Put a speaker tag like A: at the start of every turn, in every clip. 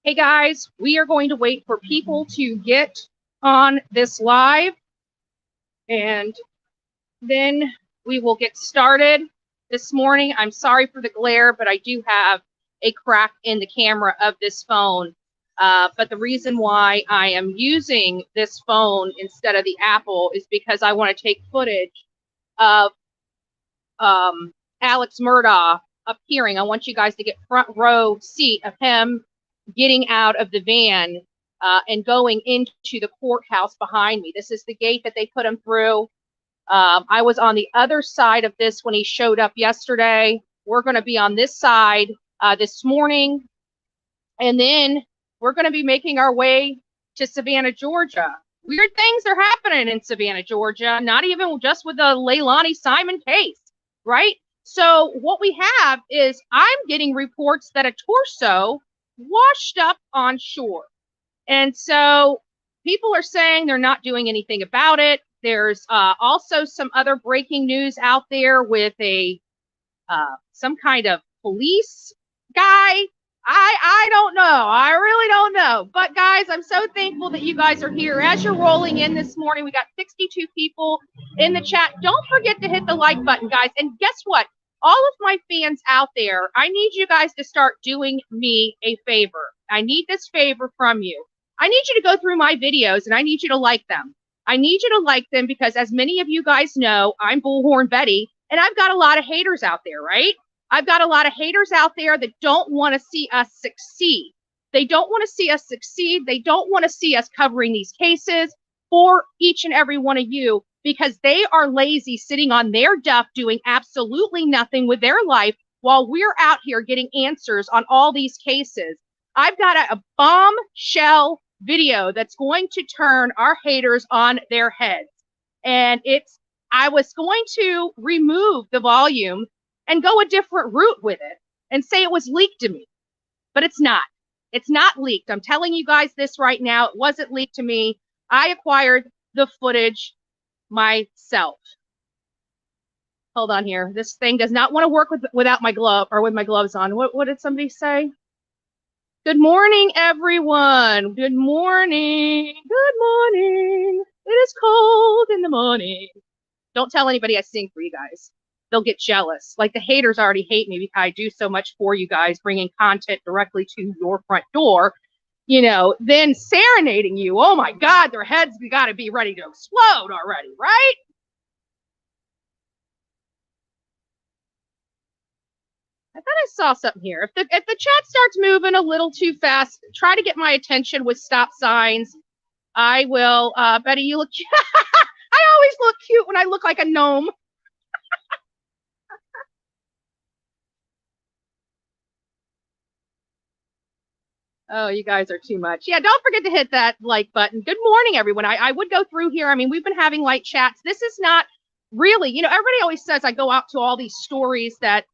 A: Hey guys, we are going to wait for people to get on this live and then we will get started this morning. I'm sorry for the glare, but I do have a crack in the camera of this phone. But the reason why I am using this phone instead of the Apple is because I want to take footage of Alex Mudaugh appearing. I want you guys to get front row seat of him getting out of the van and going into the courthouse behind me. This is the gate that they put him through. I was on the other side of this when he showed up yesterday. We're going to be on this side this morning. And then we're going to be making our way to Savannah, Georgia. Weird things are happening in Savannah, Georgia, not even just with the Leilani Simon case, right? So what we have is I'm getting reports that a torso washed up on shore. And so people are saying they're not doing anything about it. There's also some other breaking news out there with a some kind of police guy. I don't know. I really don't know. But guys, I'm so thankful that you guys are here. As you're rolling in this morning, we got 62 people in the chat. Don't forget to hit the like button, guys. And guess what? All of my fans out there, I need you guys to start doing me a favor. I need this favor from you. I need you to go through my videos and I need you to like them. I need you to like them because as many of you guys know, I'm Bullhorn Betty and I've got a lot of haters out there, right? I've got a lot of haters out there that don't want to see us succeed. They don't want to see us succeed. They don't want to see us covering these cases for each and every one of you, because they are lazy sitting on their duff doing absolutely nothing with their life while we're out here getting answers on all these cases. I've got a bombshell video that's going to turn our haters on their heads. And I was going to remove the volume and go a different route with it and say it was leaked to me, but it's not. It's not leaked. I'm telling you guys this right now. It wasn't leaked to me. I acquired the footage myself. Hold on here. This thing does not want to work without my glove or with my gloves on. What did somebody say? Good morning, everyone. Good morning. Good morning. It is cold in the morning. Don't tell anybody I sing for you guys. They'll get jealous. Like the haters already hate me because I do so much for you guys, bringing content directly to your front door. You know, then serenading you. Oh my God, their heads got to be ready to explode already, right? I thought I saw something here. If the chat starts moving a little too fast, try to get my attention with stop signs. I will. Betty, you look. I always look cute when I look like a gnome. Oh, you guys are too much. Yeah, don't forget to hit that like button. Good morning, everyone. I would go through here. I mean, we've been having light chats. This is not really, you know, everybody always says I go out to all these stories that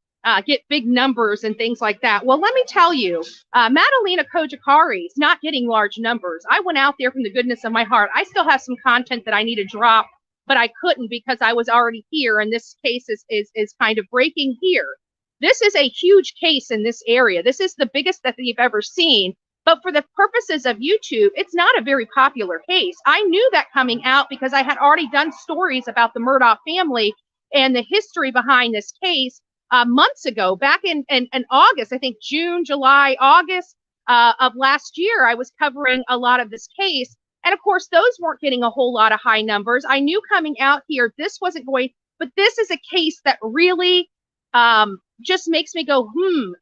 A: get big numbers and things like that. Well, let me tell you, Madalena Kojakari is not getting large numbers. I went out there from the goodness of my heart. I still have some content that I need to drop, but I couldn't because I was already here, and this case is kind of breaking here. This is a huge case in this area. This is the biggest that you've ever seen. But for the purposes of YouTube, it's not a very popular case. I knew that coming out because I had already done stories about the Murdaugh family and the history behind this case months ago, back in August, I think June, July, August of last year. I was covering a lot of this case. And of course, those weren't getting a whole lot of high numbers. I knew coming out here, this wasn't going, but this is a case that really just makes me go,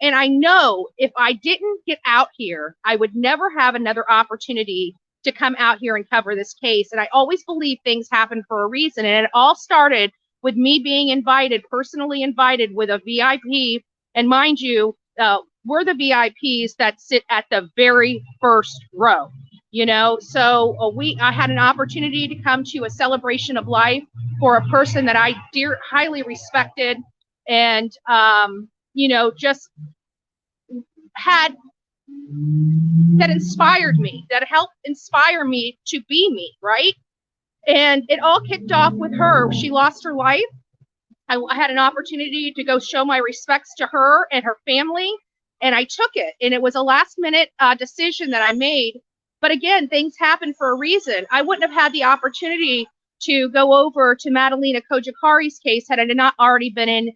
A: and I know if I didn't get out here, I would never have another opportunity to come out here and cover this case. And I always believe things happen for a reason. And it all started with me being invited, personally invited with a VIP. And mind you, we're the VIPs that sit at the very first row, you know? So I had an opportunity to come to a celebration of life for a person that I highly respected. And, you know, just had that inspired me, that helped inspire me to be me, right? And it all kicked off with her. She lost her life. I had an opportunity to go show my respects to her and her family. and I took it, and it was a last minute decision that I made. But again, things happen for a reason. I wouldn't have had the opportunity to go over to Madalena Kojikari's case had I not already been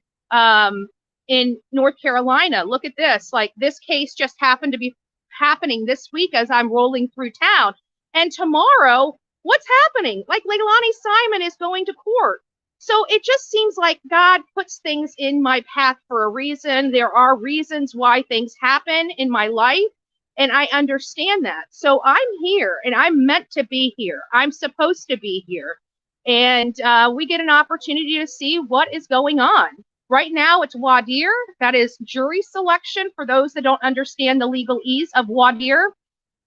A: in North Carolina. Look at this. Like, this case just happened to be happening this week as I'm rolling through town. And tomorrow, what's happening? Like, Leilani Simon is going to court. So it just seems like God puts things in my path for a reason. There are reasons why things happen in my life, and I understand that. So I'm here, and I'm meant to be here. I'm supposed to be here. And we get an opportunity to see what is going on. Right now, it's voir dire. That is jury selection for those that don't understand the legalese of voir dire.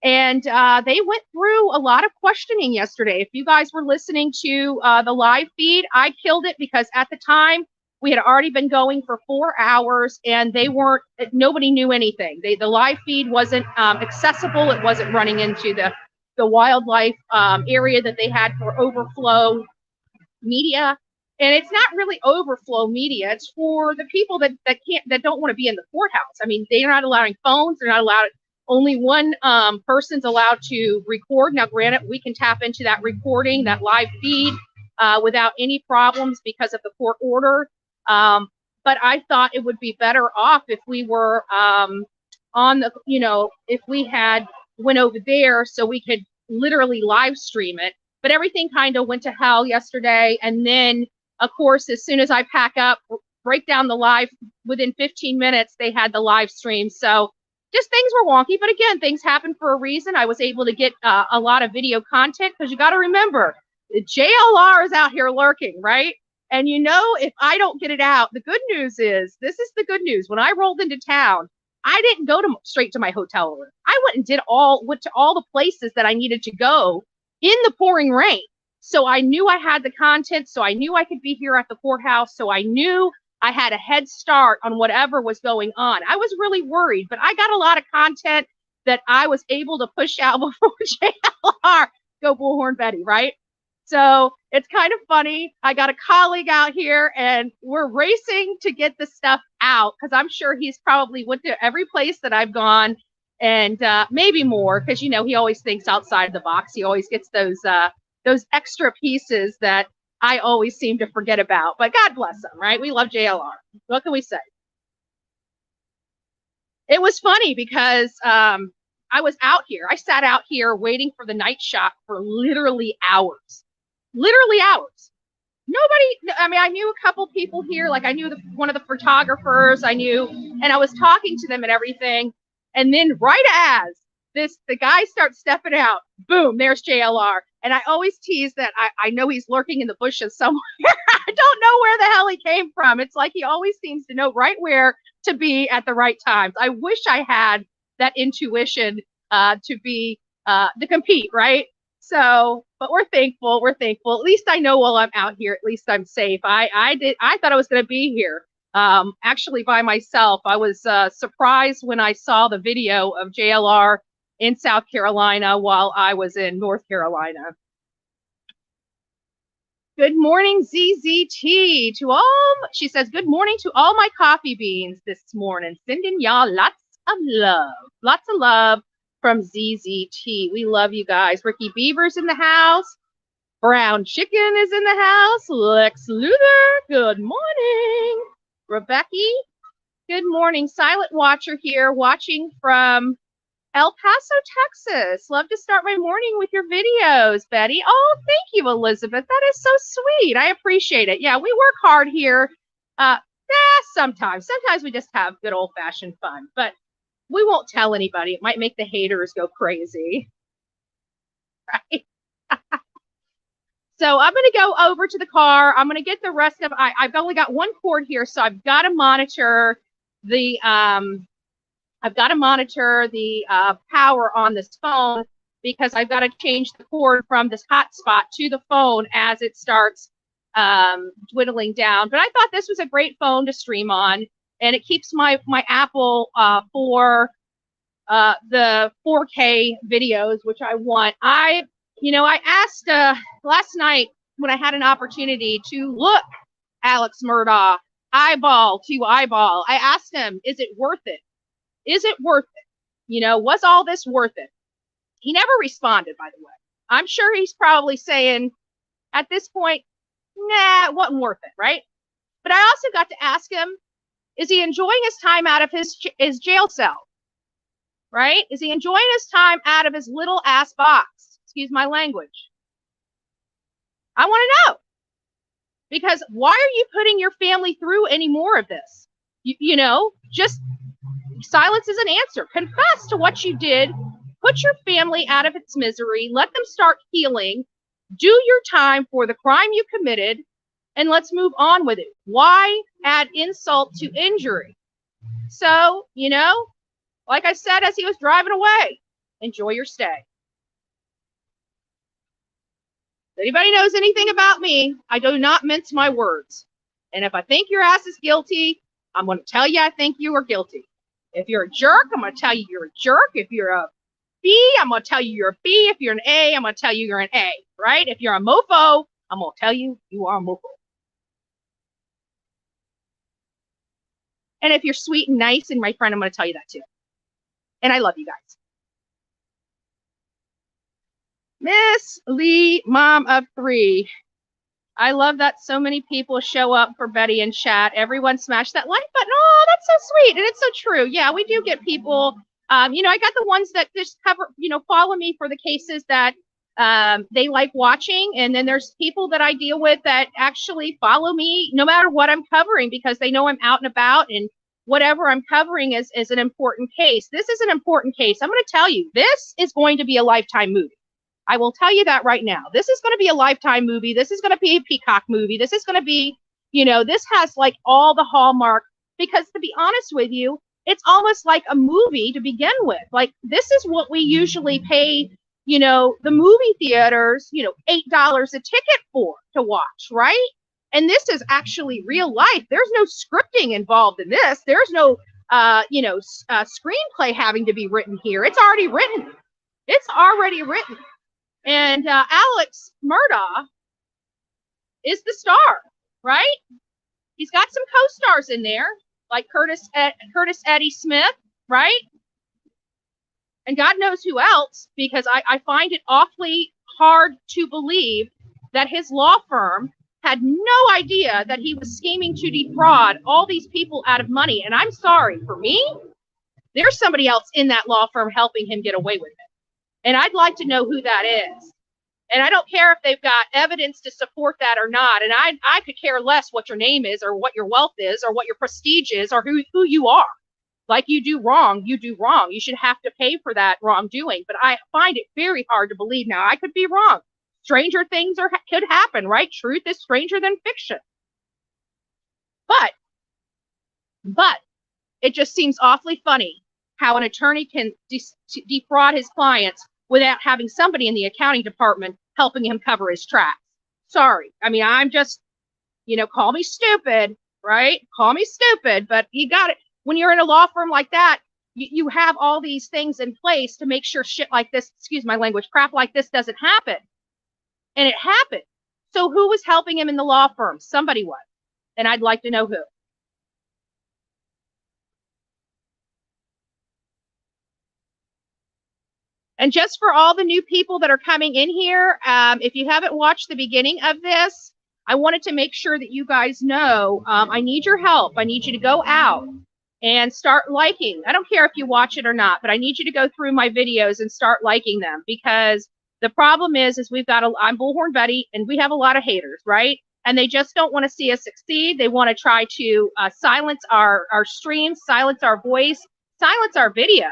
A: And they went through a lot of questioning yesterday. If you guys were listening to the live feed, I killed it because at the time we had already been going for 4 hours and nobody knew anything. The live feed wasn't accessible. It wasn't running into the wildlife area that they had for overflow media. And it's not really overflow media. It's for the people that don't want to be in the courthouse. I mean, they're not allowing phones. They're not allowed. Only one person's allowed to record. Now, granted, we can tap into that recording, that live feed, without any problems because of the court order. But I thought it would be better off if we were if we had went over there so we could literally live stream it. But everything kind of went to hell yesterday. And then, of course, as soon as I pack up, break down the live, within 15 minutes, they had the live stream. So just things were wonky. But again, things happen for a reason. I was able to get a lot of video content because you got to remember, the JLR is out here lurking, right? And if I don't get it out, the good news is, this is the good news. When I rolled into town, I didn't go straight to my hotel room. I went to all the places that I needed to go in the pouring rain. So I knew I had the content. So I knew I could be here at the courthouse. So I knew I had a head start on whatever was going on. I was really worried, but I got a lot of content that I was able to push out before JLR. Go Bullhorn Betty, right? So it's kind of funny. I got a colleague out here and we're racing to get the stuff out because I'm sure he's probably went to every place that I've gone and maybe more because, he always thinks outside the box. He always gets those extra pieces that I always seem to forget about. But God bless him, right? We love JLR. What can we say? It was funny because I was out here. I sat out here waiting for the night shot for literally hours. Literally hours. I mean, I knew a couple people here. Like I knew one of the photographers and I was talking to them and everything. And then right as the guy starts stepping out, boom, there's JLR. And I always tease that I know he's lurking in the bushes somewhere. I don't know where the hell he came from. It's like he always seems to know right where to be at the right times. I wish I had that intuition to compete, right? So, but we're thankful. We're thankful. At least I know while I'm out here, at least I'm safe. I thought I was going to be here, actually by myself. I was surprised when I saw the video of JLR in South Carolina while I was in North Carolina. Good morning, ZZT. She says, good morning to all my coffee beans this morning. Sending y'all lots of love. Lots of love from ZZT. We love you guys. Ricky Beaver's in the house. Brown Chicken is in the house. Lex Luthor, good morning. Rebecca, good morning. Silent Watcher here, watching from El Paso, Texas. Love to start my morning with your videos, Betty. Oh, thank you, Elizabeth. That is so sweet. I appreciate it. Yeah, we work hard here. Sometimes we just have good old-fashioned fun, but we won't tell anybody. It might make the haters go crazy. Right? So I'm going to go over to the car. I'm going to get the rest of, I've only got one cord here, so I've got to monitor the, power on this phone because I've got to change the cord from this hotspot to the phone as it starts dwindling down. But I thought this was a great phone to stream on, and it keeps my Apple for the 4K videos, which I want. I asked last night when I had an opportunity to look Alex Mudaugh eyeball to eyeball. I asked him, is it worth it? Is it worth it? You know, was all this worth it? He never responded, by the way. I'm sure he's probably saying at this point, nah, it wasn't worth it, right? But I also got to ask him, is he enjoying his time out of his jail cell? Right? Is he enjoying his time out of his little ass box? Excuse my language. I want to know. Because why are you putting your family through any more of this? You know, just silence is an answer. Confess to what you did. Put your family out of its misery. Let them start healing. Do your time for the crime you committed, and let's move on with it. Why add insult to injury? So, you know, like I said, as he was driving away, enjoy your stay. If anybody knows anything about me, I do not mince my words. And if I think your ass is guilty, I'm going to tell you I think you are guilty. If you're a jerk, I'm going to tell you you're a jerk. If you're a B, I'm going to tell you you're a B. If you're an A, I'm going to tell you you're an A, right? If you're a mofo, I'm going to tell you you are a mofo. And if you're sweet and nice and my friend, I'm going to tell you that too. And I love you guys. Miss Lee, mom of 3. I love that so many people show up for Betty in chat. Everyone smash that like button. Oh, that's so sweet. And it's so true. Yeah, we do get people. You know, I got the ones that just cover, you know, follow me for the cases that they like watching. And then there's people that I deal with that actually follow me no matter what I'm covering, because they know I'm out and about, and whatever I'm covering is an important case. This is an important case. I'm going to tell you, this is going to be a Lifetime movie. I will tell you that right now. This is going to be a Lifetime movie. This is going to be a Peacock movie. This is going to be, you know, this has like all the hallmark, because to be honest with you, it's almost like a movie to begin with. Like, this is what we usually pay, you know, the movie theaters, you know, $8 a ticket for to watch, right? And this is actually real life. There's no scripting involved in this. There's no, you know, screenplay having to be written here. It's already written. It's already written. And Alex Mudaugh is the star, right? He's got some co-stars in there, like Curtis Eddie Smith, right? And God knows who else, because I find it awfully hard to believe that his law firm had no idea that he was scheming to defraud all these people out of money. And I'm sorry, for me, there's somebody else in that law firm helping him get away with it. And I'd like to know who that is. And I don't care if they've got evidence to support that or not. And I could care less what your name is, or what your wealth is, or what your prestige is, or who you are. Like, you do wrong, you do wrong. You should have to pay for that wrongdoing. But I find it very hard to believe. Now, I could be wrong. Stranger things could happen, right? Truth is stranger than fiction. But it just seems awfully funny how an attorney can defraud his clients without having somebody in the accounting department helping him cover his tracks. Sorry. I mean, I'm just, you know, call me stupid, right? Call me stupid, but you got it. When you're in a law firm like that, you have all these things in place to make sure shit like this, excuse my language, crap like this doesn't happen. And it happened. So who was helping him in the law firm? Somebody was. And I'd like to know who. And just for all the new people that are coming in here, if you haven't watched the beginning of this, I wanted to make sure that you guys know, I need your help. I need you to go out and start liking. I don't care if you watch it or not, but I need you to go through my videos and start liking them, because the problem is we've got I'm Bullhorn Betty, and we have a lot of haters, right? And they just don't want to see us succeed. They want to try to silence our streams, silence our voice, silence our videos.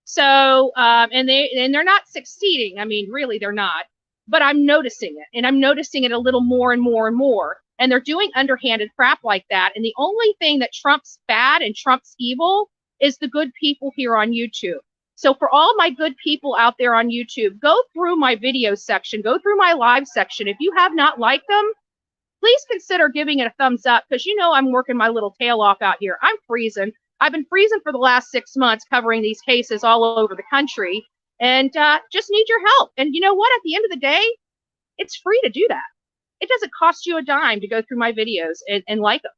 A: So, and they're not succeeding. I mean, really, they're not. But I'm noticing it, and I'm noticing it a little more and more and more. And they're doing underhanded crap like that. And the only thing that trumps bad and trumps evil is the good people here on YouTube. So for all my good people out there on YouTube, go through my video section, go through my live section. If you have not liked them, please consider giving it a thumbs up, because you know I'm working my little tail off out here. I'm freezing. I've been freezing for the last 6 months covering these cases all over the country, and just need your help. And you know what? At the end of the day, it's free to do that. It doesn't cost you a dime to go through my videos and like them.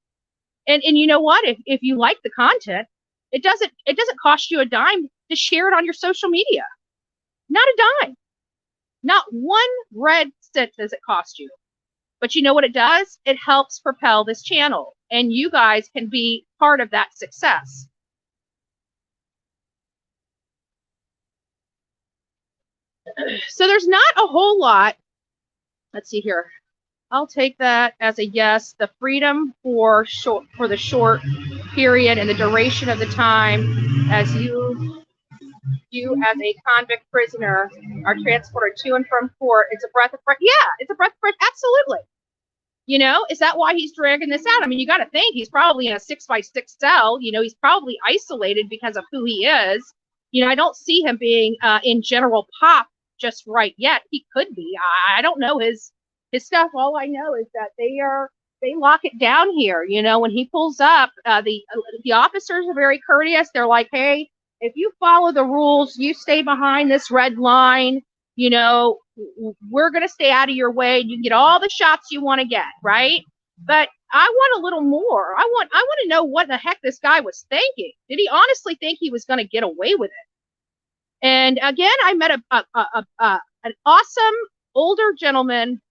A: And you know what? If you like the content, It doesn't cost you a dime to share it on your social media. Not a dime. Not one red cent does it cost you. But you know what it does? It helps propel this channel, and you guys can be part of that success. So there's not a whole lot. Let's see here. I'll take that as a yes. The freedom for the short period and the duration of the time as you as a convict prisoner are transported to and from court. It's a breath of fresh. Yeah, it's a breath of fresh. Absolutely. You know, is that why he's dragging this out? I mean, you got to think he's probably in a 6x6 cell. You know, he's probably isolated because of who he is. You know, I don't see him being in general pop just right yet. He could be. I don't know his stuff. All I know is that they lock it down here. You know, when he pulls up, the officers are very courteous. They're like, hey, if you follow the rules, you stay behind this red line. You know, we're going to stay out of your way. You can get all the shots you want to get, right? But I want a little more. I want to know what the heck this guy was thinking. Did he honestly think he was going to get away with it? And again, I met an awesome older gentleman.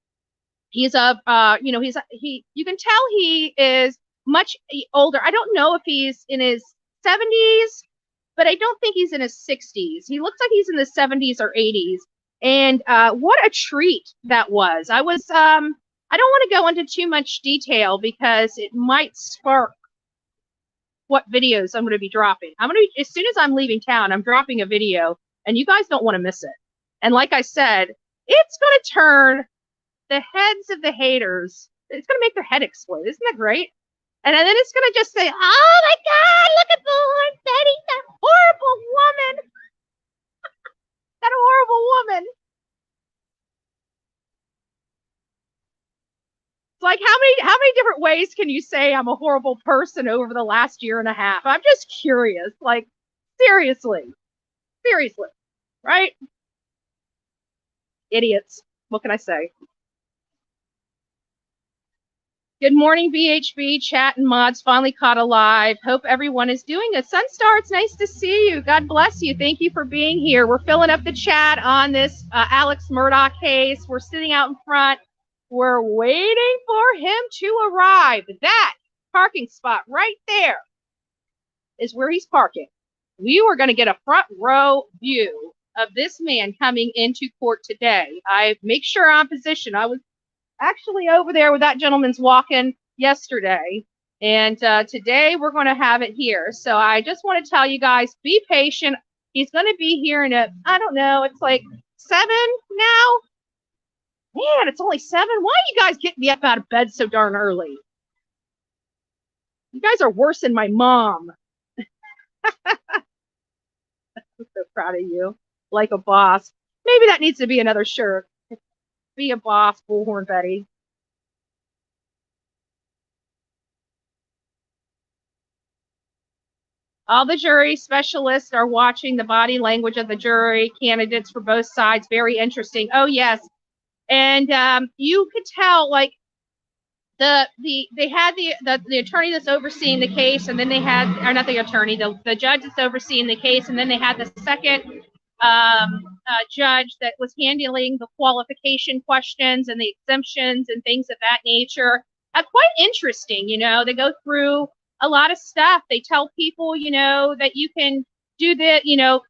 A: He's you know, you can tell he is much older. I don't know if he's in his 70s, but I don't think he's in his 60s. He looks like he's in the 70s or 80s. And what a treat that was. I don't want to go into too much detail because it might spark what videos I'm going to be dropping. As soon as I'm leaving town, I'm dropping a video, and you guys don't want to miss it. And like I said, it's going to turn the heads of the haters. It's going to make their head explode. Isn't that great? And then it's going to just say, oh my God, look at the Lord Betty, that horrible woman. That horrible woman. It's like, how many different ways can you say I'm a horrible person over the last year and a half? I'm just curious. Like, seriously, right? Idiots. What can I say? Good morning, BHB, chat and mods finally caught alive. Hope everyone is doing good. Sunstar, it's nice to see you. God bless you. Thank you for being here. We're filling up the chat on this Alex Mudaugh case. We're sitting out in front. We're waiting for him to arrive. That parking spot right there is where he's parking. We were going to get a front row view of this man coming into court today. I make sure I'm positioned. I was actually over there with that gentleman's walking yesterday, and today we're going to have it here. So I just want to tell you guys, be patient. He's going to be here in I don't know, it's like 7 now. Man, it's only 7. Why are you guys getting me up out of bed so darn early? You guys are worse than my mom. I'm so proud of you. Like a boss. Maybe that needs to be another shirt. Be a boss, Bullhorn Betty. All the jury specialists are watching the body language of the jury candidates for both sides. Very interesting. Oh, yes. And you could tell, like, they had the attorney that's overseeing the case, and then they had, or not the attorney, the judge that's overseeing the case, and then they had the second judge that was handling the qualification questions and the exemptions and things of that nature. Quite interesting, you know. They go through a lot of stuff. They tell people, you know, that you can do that, you know,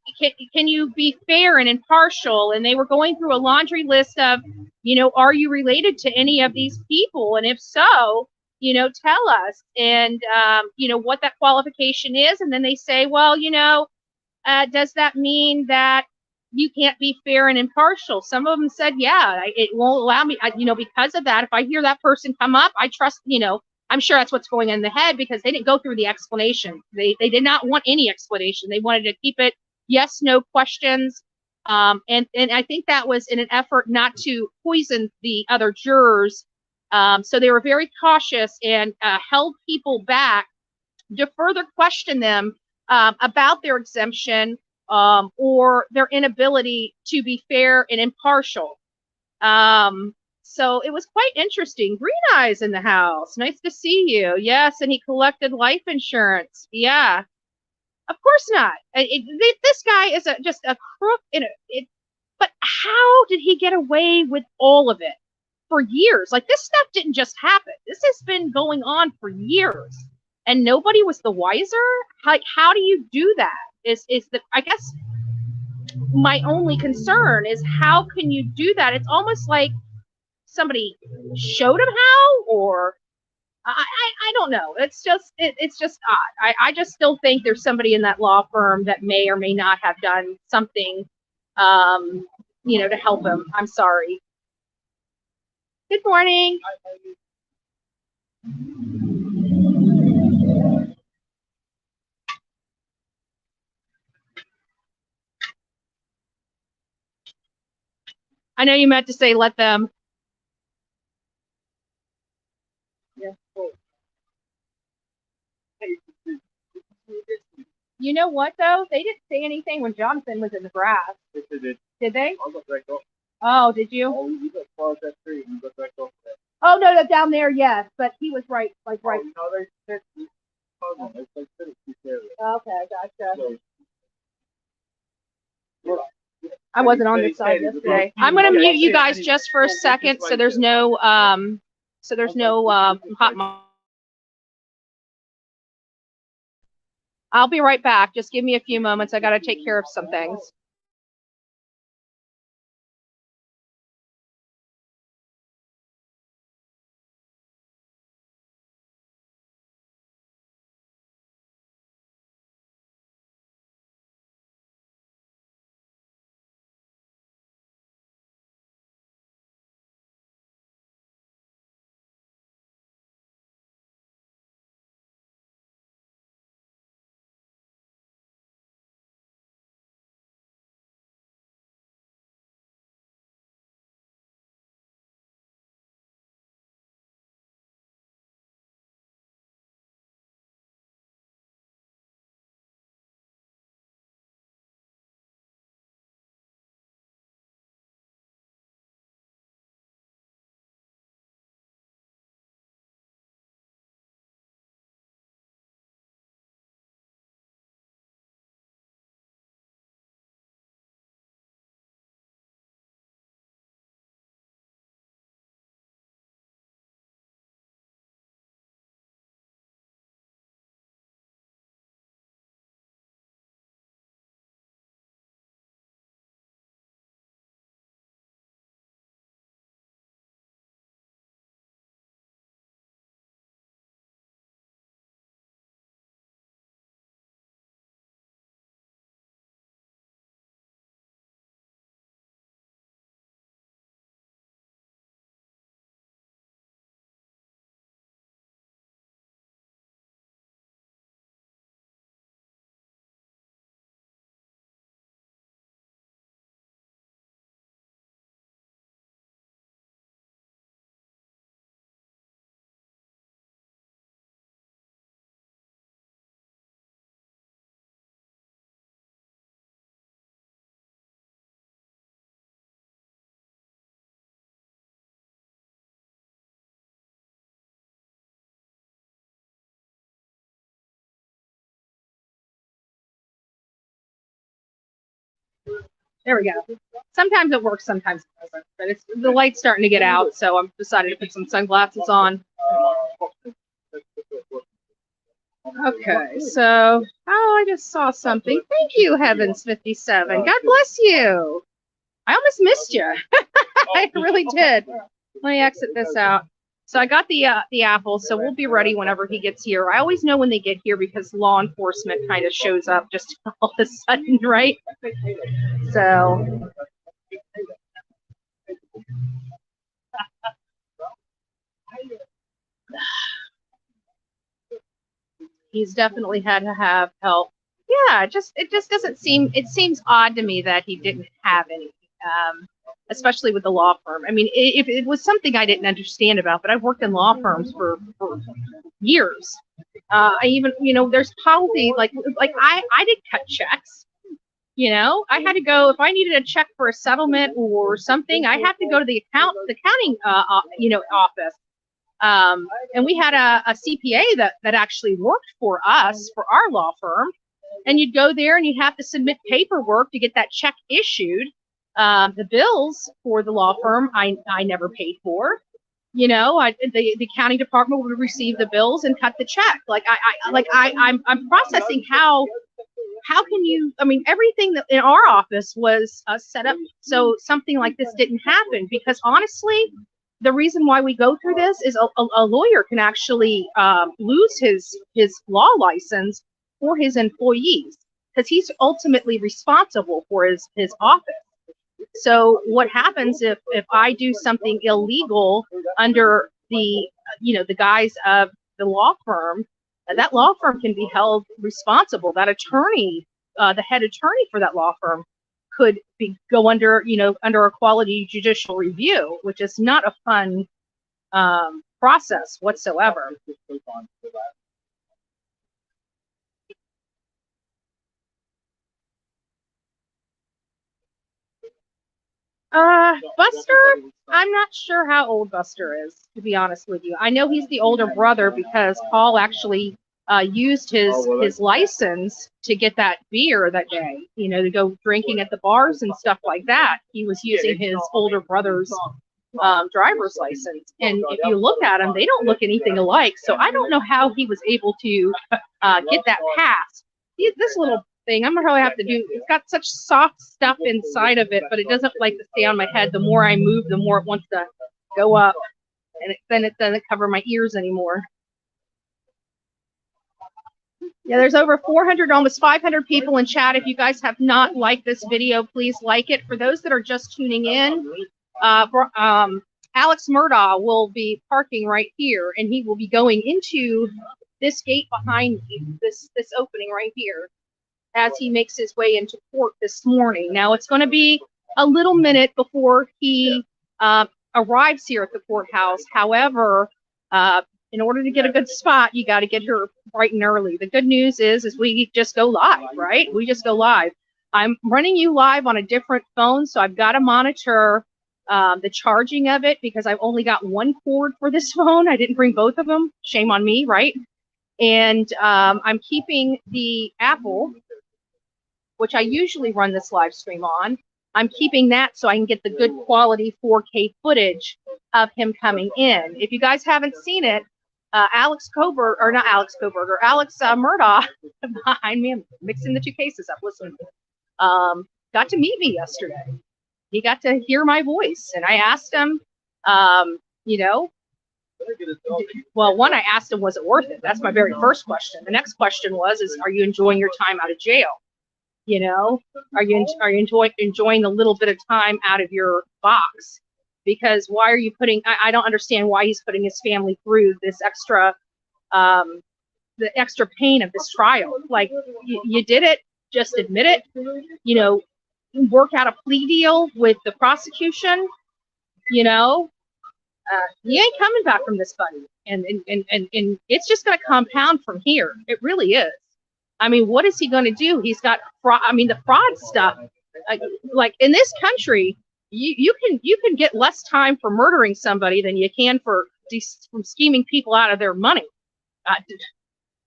A: can you be fair and impartial? And they were going through a laundry list of, you know, are you related to any of these people? And if so, you know, tell us. And, you know, what that qualification is. And then they say, well, you know, does that mean that you can't be fair and impartial? Some of them said, yeah, it won't allow me, you know, because of that. If I hear that person come up, I trust, you know, I'm sure that's what's going in the head, because they didn't go through the explanation. They did not want any explanation. They wanted to keep it yes, no questions. And I think that was in an effort not to poison the other jurors. So they were very cautious and held people back to further question them about their exemption or their inability to be fair and impartial. So it was quite interesting. Green Eyes in the house. Nice to see you. Yes, and he collected life insurance. Yeah. Of course not. This guy is just a crook. But how did he get away with all of it for years? Like, this stuff didn't just happen. This has been going on for years, and nobody was the wiser. Like, how do you do that? I guess my only concern is, how can you do that? It's almost like somebody showed him how, or I don't know. It's just odd. I just still think there's somebody in that law firm that may or may not have done something, to help him. I'm sorry. Good morning. I know you meant to say let them. Yeah. You know what, though? They didn't say anything when Jonathan was in the grass. Yes, they did. Did they? I looked right off. Oh, did you? Oh, you got far that tree and you looked right off there. Oh, no, down there, yes. But he was right, like, right. Oh, no, okay, gotcha. I wasn't on this side yesterday. I'm going to mute you guys just for a second, so there's no, hot. I'll be right back. Just give me a few moments. I got to take care of some things. There we go. Sometimes it works, sometimes it doesn't. But the light's starting to get out, so I've decided to put some sunglasses on. Okay, so I just saw something. Thank you, Heavens57. God bless you. I almost missed you. I really did. Let me exit this out. So I got the apple, so we'll be ready whenever he gets here. I always know when they get here because law enforcement kind of shows up just all of a sudden, right? So he's definitely had to have help. Yeah, it just doesn't seem, it seems odd to me that he didn't have any. Especially with the law firm. I mean, if it was something I didn't understand about, but I've worked in law firms for years. I even, there's policy, like I did cut checks. I had to go, if I needed a check for a settlement or something, I have to go to the accounting, office. And we had a CPA that actually worked for us, for our law firm. and you'd go there and you'd have to submit paperwork to get that check issued. The bills for the law firm, I never paid for. You know, the accounting department would receive the bills and cut the check. I'm processing how can you, I mean, everything that in our office was set up so something like this didn't happen, because honestly, the reason why we go through this is a lawyer can actually lose his law license for his employees, because he's ultimately responsible for his office. So what happens if I do something illegal under the the guise of the law firm? That law firm can be held responsible. That attorney, the head attorney for that law firm, could go under under a quality judicial review, which is not a fun process whatsoever. Buster, I'm not sure how old Buster is, to be honest with you. I know he's the older brother because Paul actually used his license to get that beer that day, to go drinking at the bars and stuff like that. He was using his older brother's driver's license. And if you look at them, they don't look anything alike. So I don't know how he was able to get that passed. This little thing, I'm gonna probably have to do, it's got such soft stuff inside of it, but it doesn't like to stay on my head. The more I move, the more it wants to go up, and then it doesn't cover my ears anymore. Yeah, there's over 400, almost 500 people in chat. If you guys have not liked this video, please like it. For those that are just tuning in, Alex Mudaugh will be parking right here, and he will be going into this gate behind me, this opening right here, as he makes his way into court this morning. Now, it's going to be a little minute before he arrives here at the courthouse. However, in order to get a good spot, you got to get here bright and early. The good news is we just go live, right? We just go live. I'm running you live on a different phone, so I've got to monitor the charging of it, because I've only got one cord for this phone. I didn't bring both of them. Shame on me, right? And I'm keeping the Apple, which I usually run this live stream on. I'm keeping that so I can get the good quality 4K footage of him coming in. If you guys haven't seen it, Alex Mudaugh behind me, I'm mixing the two cases up, listen, got to meet me yesterday. He got to hear my voice, and I asked him, well, one, I asked him, was it worth it? That's my very first question. The next question was, are you enjoying your time out of jail? Are you enjoying a little bit of time out of your box? Because why are you putting, I don't understand why he's putting his family through this extra, the extra pain of this trial. Like, you did it, just admit it, work out a plea deal with the prosecution, you ain't coming back from this, buddy. And it's just going to compound from here. It really is. I mean, what is he going to do? He's got fraud. I mean, the fraud stuff, like in this country, you can get less time for murdering somebody than you can from scheming people out of their money.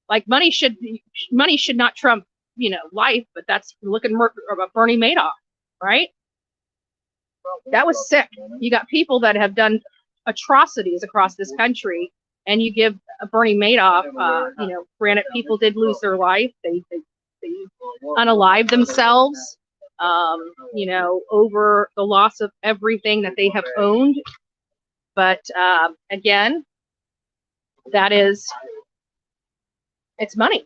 A: Like money should not trump, life, but that's looking at Bernie Madoff, right? That was sick. You got people that have done atrocities across this country, and you give Bernie Madoff, granted, people did lose their life. They unalived themselves, over the loss of everything that they have owned. But again, it's money,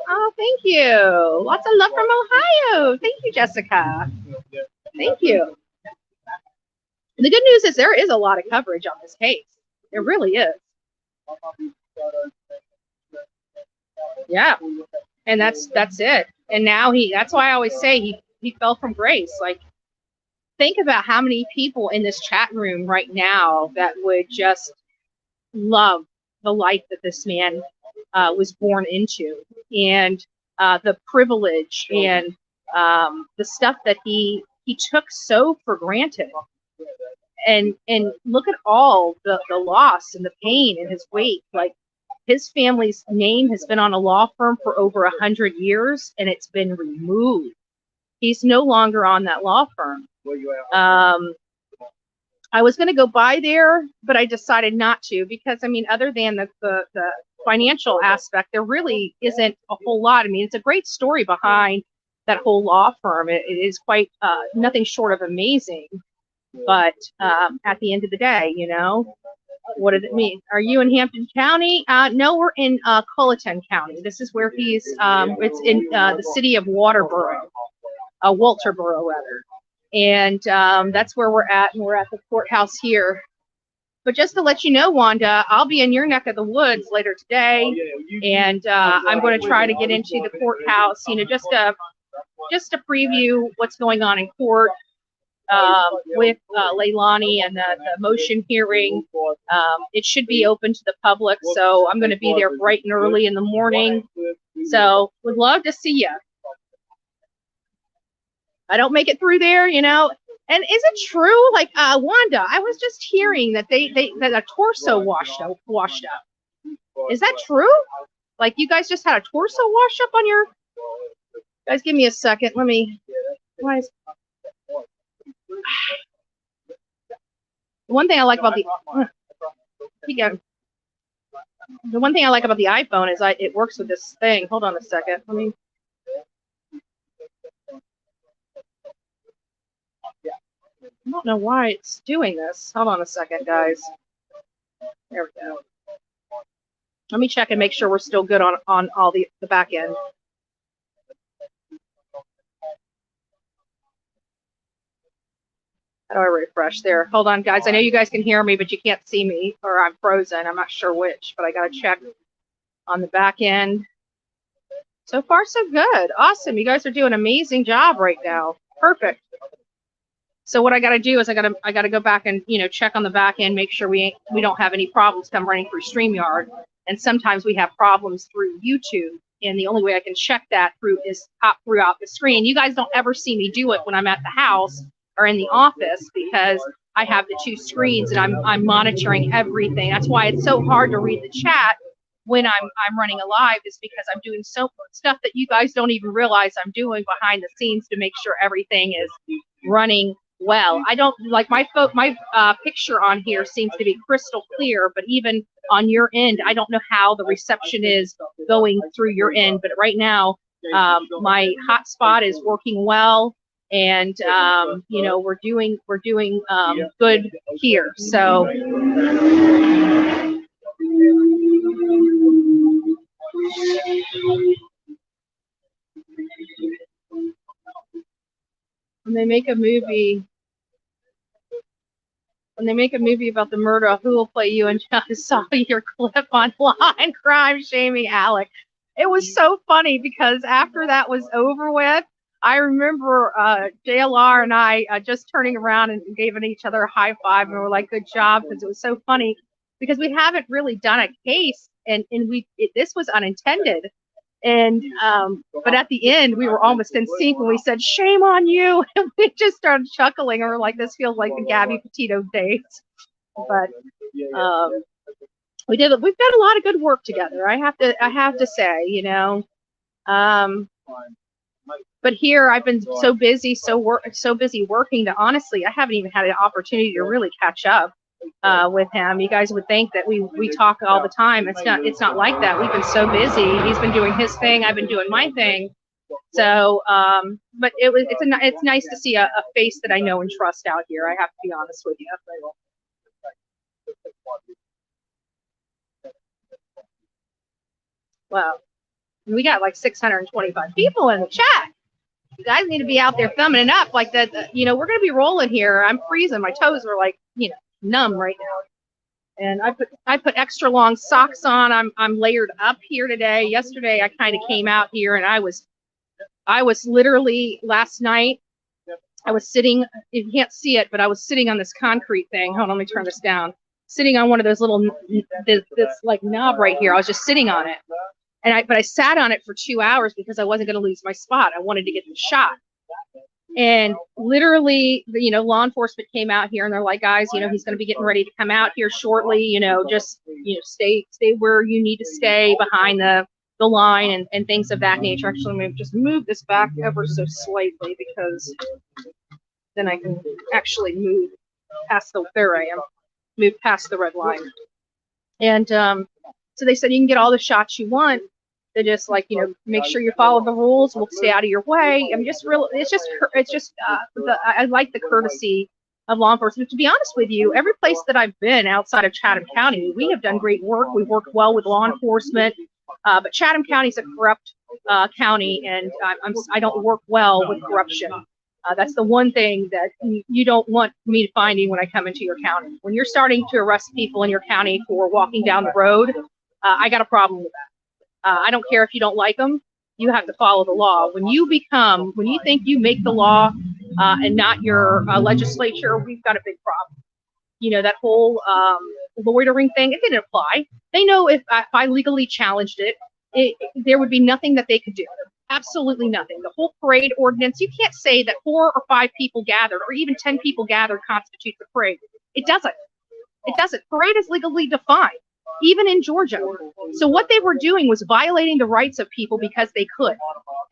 A: Oh, thank you. Lots of love from Ohio. Thank you, Jessica. Thank you. The good news is there is a lot of coverage on this case. There really is. Yeah. And that's it. And now that's why I always say he fell from grace. Like, think about how many people in this chat room right now that would just love the life that this man was born into, and the privilege and the stuff that he took so for granted. and look at all the loss and the pain in his wake. Like, his family's name has been on a law firm for over 100 years, and it's been removed. He's no longer on that law firm. I was going to go by there, but I decided not to, because, I mean, other than the financial aspect, there really isn't a whole lot. I mean, it's a great story behind that whole law firm. It is quite nothing short of amazing. But at the end of the day, you know, what does it mean? Are you in Hampton County? No, we're in Colleton County. This is where he's, it's in the city of Walterboro, rather. And that's where we're at, and we're at the courthouse here. But just to let you know, Wanda, I'll be in your neck of the woods later today, and I'm going to try to get into the courthouse, you know, just to preview what's going on in court with Leilani and the motion hearing. It should be open to the public, so I'm going to be there bright and early in the morning. So would love to see you. I don't make it through there, you know. And is it true, like, Wanda, I was just hearing that that a torso washed up. Is that true? Like, you guys just had a torso wash up on your... Guys, give me a second. Let me... Why is... One thing I like about the... The one thing I like about the iPhone is it works with this thing. Hold on a second. Let me... I don't know why it's doing this. Hold on a second, guys. There we go. Let me check and make sure we're still good on all the back end. How do I refresh there? Hold on, guys. I know you guys can hear me, but you can't see me, or I'm frozen. I'm not sure which, but I got to check on the back end. So far, so good. Awesome. You guys are doing an amazing job right now. Perfect. So what I got to do is I got to go back and, you know, check on the back end, make sure we don't have any problems come running through StreamYard. And sometimes we have problems through YouTube, and the only way I can check that through is pop throughout the screen. You guys don't ever see me do it when I'm at the house or in the office, because I have the two screens and I'm monitoring everything. That's why it's so hard to read the chat when I'm running a live, is because I'm doing so much stuff that you guys don't even realize I'm doing behind the scenes to make sure everything is running well. I don't like my picture on here seems to be crystal clear, but even on your end, I don't know how the reception is going through your end. But right now, my hotspot is working well, and you know, we're doing good here. So. When they make a movie about the Murdaugh, who will play you? And I saw your clip online, crime shaming Alex. It was so funny, because after that was over with, I remember JLR and I just turning around and giving each other a high five, and we were like, good job, because it was so funny, because we haven't really done a case, and this was unintended. And but at the end, we were almost in sync when we said, shame on you. And we just started chuckling, and we're like, this feels like the Gabby Petito days. But we've done a lot of good work together. I have to say, you know. But here I've been so busy, so busy working that honestly, I haven't even had an opportunity to really catch up with him. You guys would think that we talk all the time. It's not like that. We've been so busy. He's been doing his thing. I've been doing my thing. So, but it's nice to see a face that I know and trust out here. I have to be honest with you. Wow, we got like 625 people in the chat. You guys need to be out there thumbing it up like that. You know, we're gonna be rolling here. I'm freezing. My toes are like, you know, numb right now. And I put extra long socks on. I'm layered up here today. Yesterday I kind of came out here, and I was literally, last night I was sitting, you can't see it, but I was sitting on this concrete thing. Hold on, let me turn this down. Sitting on one of those little, this like knob right here. I was just sitting on it. But I sat on it for 2 hours because I wasn't going to lose my spot. I wanted to get the shot. And literally, you know, law enforcement came out here and they're like, guys, you know, he's going to be getting ready to come out here shortly. You know, just, you know, stay where you need to stay behind the line and things of that nature. Actually, let me just move this back ever so slightly because then I can actually move past the, there I am, move past the red line. And so they said, you can get all the shots you want. They just like, you know, make sure you follow the rules. We'll stay out of your way. I mean, just real. It's just I like the courtesy of law enforcement. To be honest with you, every place that I've been outside of Chatham County, we have done great work. We've worked well with law enforcement, but Chatham County is a corrupt county, and I don't work well with corruption. That's the one thing that you don't want me finding when I come into your county. When you're starting to arrest people in your county for walking down the road, I got a problem with that. I don't care if you don't like them. You have to follow the law. When you think you make the law and not your legislature, we've got a big problem. You know, that whole loitering thing, it didn't apply. They know if I legally challenged it, there would be nothing that they could do. Absolutely nothing. The whole parade ordinance, you can't say that 4 or 5 people gathered or even 10 people gathered constitutes a parade. It doesn't. It doesn't. Parade is legally defined, even in Georgia. So what they were doing was violating the rights of people because they could.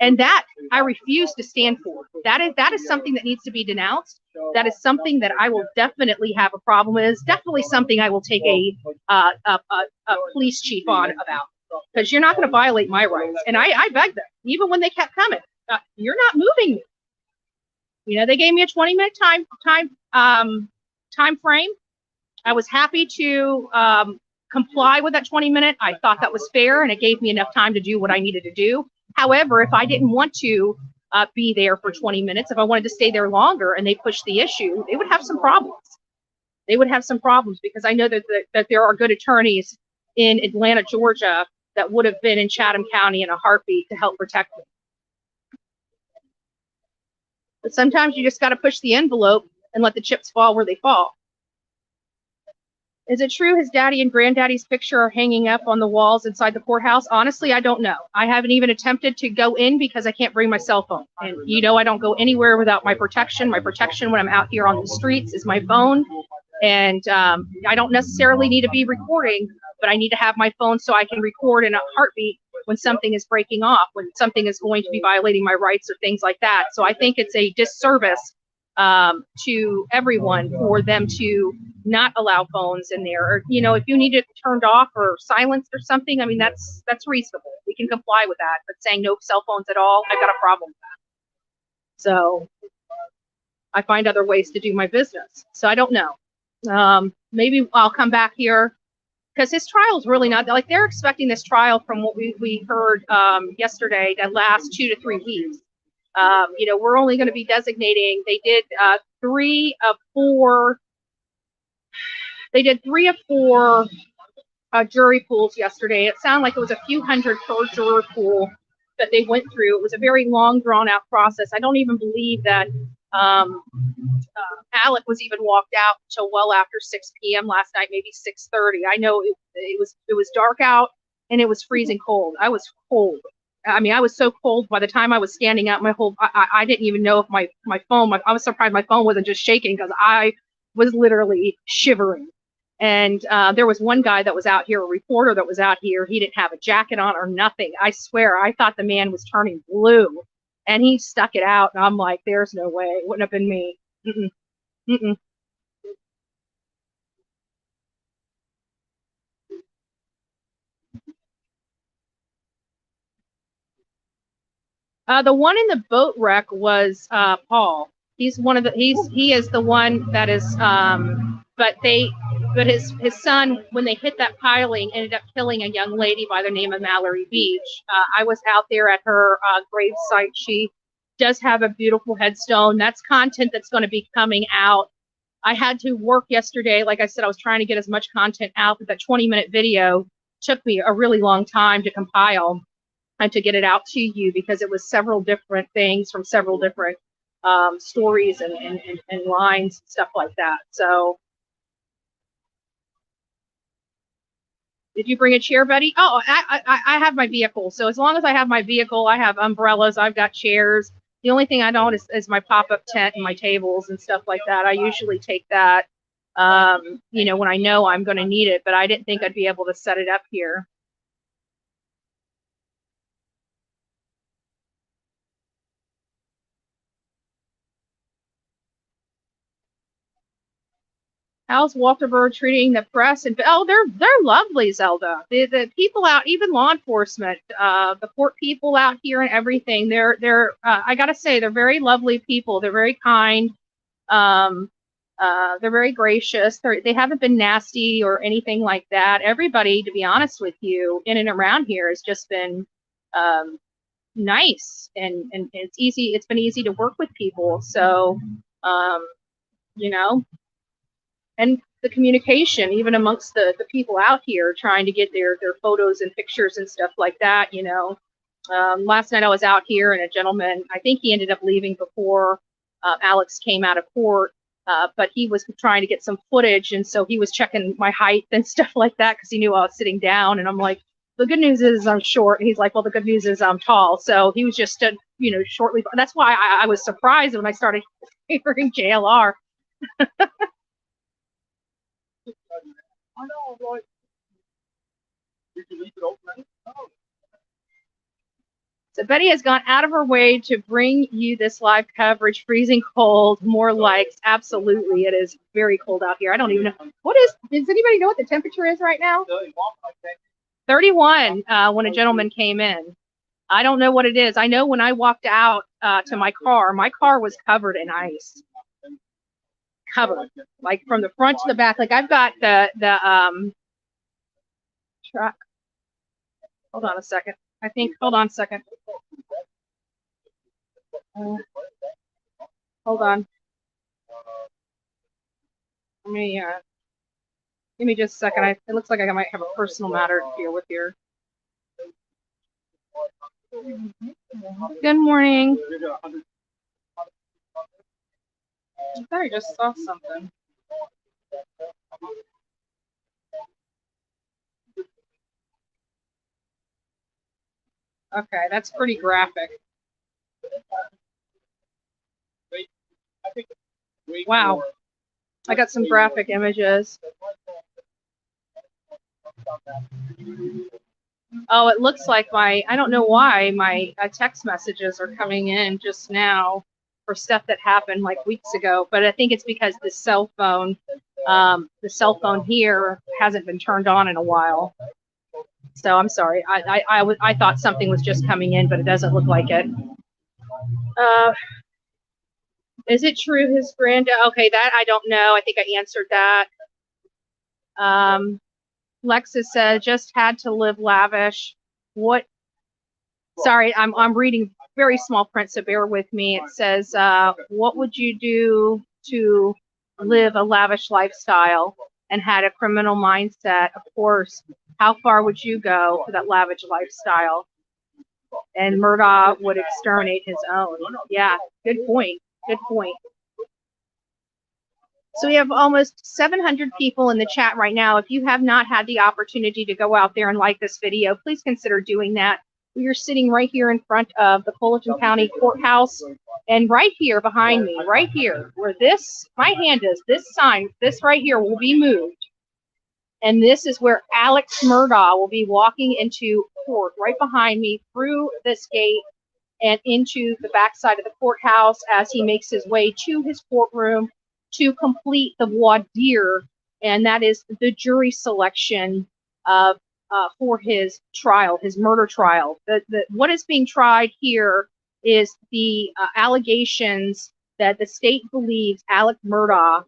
A: And that I refuse to stand for. That is something that needs to be denounced. That is something that I will definitely have a problem with. It's definitely something I will take a police chief on about. Because you're not going to violate my rights. And I begged them, even when they kept coming. You're not moving me. You know, they gave me a 20-minute time frame. I was happy to comply with that 20-minute. I thought that was fair, and it gave me enough time to do what I needed to do. However, if I didn't want to be there for 20 minutes, if I wanted to stay there longer and they pushed the issue, they would have some problems. They would have some problems because I know that there are good attorneys in Atlanta, Georgia, that would have been in Chatham County in a heartbeat to help protect me. But sometimes you just got to push the envelope and let the chips fall where they fall. Is it true his daddy and granddaddy's picture are hanging up on the walls inside the courthouse? Honestly, I don't know. I haven't even attempted to go in because I can't bring my cell phone. And you know I don't go anywhere without my protection. My protection when I'm out here on the streets is my phone. And I don't necessarily need to be recording, but I need to have my phone so I can record in a heartbeat when something is breaking off, when something is going to be violating my rights or things like that. So I think it's a disservice to everyone for them to not allow phones in there. Or, you know, if you need it turned off or silenced or something, I mean, that's reasonable. We can comply with that. But saying no cell phones at all, I've got a problem with that. So I find other ways to do my business. So I don't know. Maybe I'll come back here because his trial is really not like they're expecting this trial from what we heard yesterday to last 2 to 3 weeks. You know, we're only going to be designating. They did 3 of 4. They did 3 of 4 jury pools yesterday. It sounded like it was a few hundred per juror pool that they went through. It was a very long, drawn-out process. I don't even believe that Alec was even walked out until well after 6 p.m. last night, maybe 6:30. I know it was dark out and it was freezing cold. I was cold. I mean, I was so cold by the time I was standing up. I didn't even know if my phone. I was surprised my phone wasn't just shaking because I was literally shivering. And there was one guy that was out here, a reporter that was out here. He didn't have a jacket on or nothing. I swear, I thought the man was turning blue. And he stuck it out, and I'm like, there's no way. It wouldn't have been me. Mm-mm. Mm-mm. The one in the boat wreck was Paul. He's one of the. He is the one that is. But his son, when they hit that piling, ended up killing a young lady by the name of Mallory Beach. I was out there at her grave site. She does have a beautiful headstone. That's content that's going to be coming out. I had to work yesterday. Like I said, I was trying to get as much content out, but that 20-minute video took me a really long time to compile and to get it out to you because it was several different things from several different stories and lines and stuff like that. So, did you bring a chair, Betty? Oh, I have my vehicle. So as long as I have my vehicle, I have umbrellas, I've got chairs. The only thing I don't is my pop-up tent and my tables and stuff like that. I usually take that, you know, when I know I'm going to need it, but I didn't think I'd be able to set it up here. How's Walter Bird treating the press? And oh, they're lovely, Zelda. The people out, even law enforcement, the court people out here and everything. They're I gotta say, they're very lovely people. They're very kind. They're very gracious. They haven't been nasty or anything like that. Everybody, to be honest with you, in and around here has just been nice, and it's easy. It's been easy to work with people. So, you know. And the communication, even amongst the people out here trying to get their photos and pictures and stuff like that, you know. Last night I was out here, and a gentleman, I think he ended up leaving before Alex came out of court, but he was trying to get some footage, and so he was checking my height and stuff like that because he knew I was sitting down, and I'm like, the good news is I'm short. And he's like, well, the good news is I'm tall. So he was just, you know, shortly. That's why I was surprised when I started hearing JLR. I know, like, did you leave it open? Oh. So Betty has gone out of her way to bring you this live coverage. Freezing cold, more likes. Absolutely, it is very cold out here. I don't even know what is. Does anybody know what the temperature is right now? 31. When a gentleman came in, I don't know what it is. I know when I walked out to my car was covered in ice. Covered, like from the front to the back. Like I've got the truck. Hold on a second. Hold on a second. Hold on. Let me give me just a second. It looks like I might have a personal matter to deal with here. Good morning. I thought I just saw something. Okay, that's pretty graphic. Wow. I got some graphic images. Oh, it looks like I don't know why my text messages are coming in just now for stuff that happened like weeks ago, but I think it's because the cell phone here hasn't been turned on in a while. So I'm sorry. I thought something was just coming in, but it doesn't look like it. Is it true his granddad? Okay, that I don't know. I think I answered that. Lexus said, just had to live lavish. What? Sorry, I'm reading very small print, so bear with me. It says, what would you do to live a lavish lifestyle and had a criminal mindset? Of course, how far would you go for that lavish lifestyle? And Murdaugh would exterminate his own. Yeah, good point. Good point. So we have almost 700 people in the chat right now. If you have not had the opportunity to go out there and like this video, please consider doing that. We are sitting right here in front of the Fulton County Courthouse, and right here behind me, right here, where my hand is, this sign, this right here will be moved. And this is where Alex Mudaugh will be walking into court, right behind me, through this gate and into the backside of the courthouse as he makes his way to his courtroom to complete the voir dire, and that is the jury selection for his trial, his murder trial. What is being tried here is the allegations that the state believes Alex Mudaugh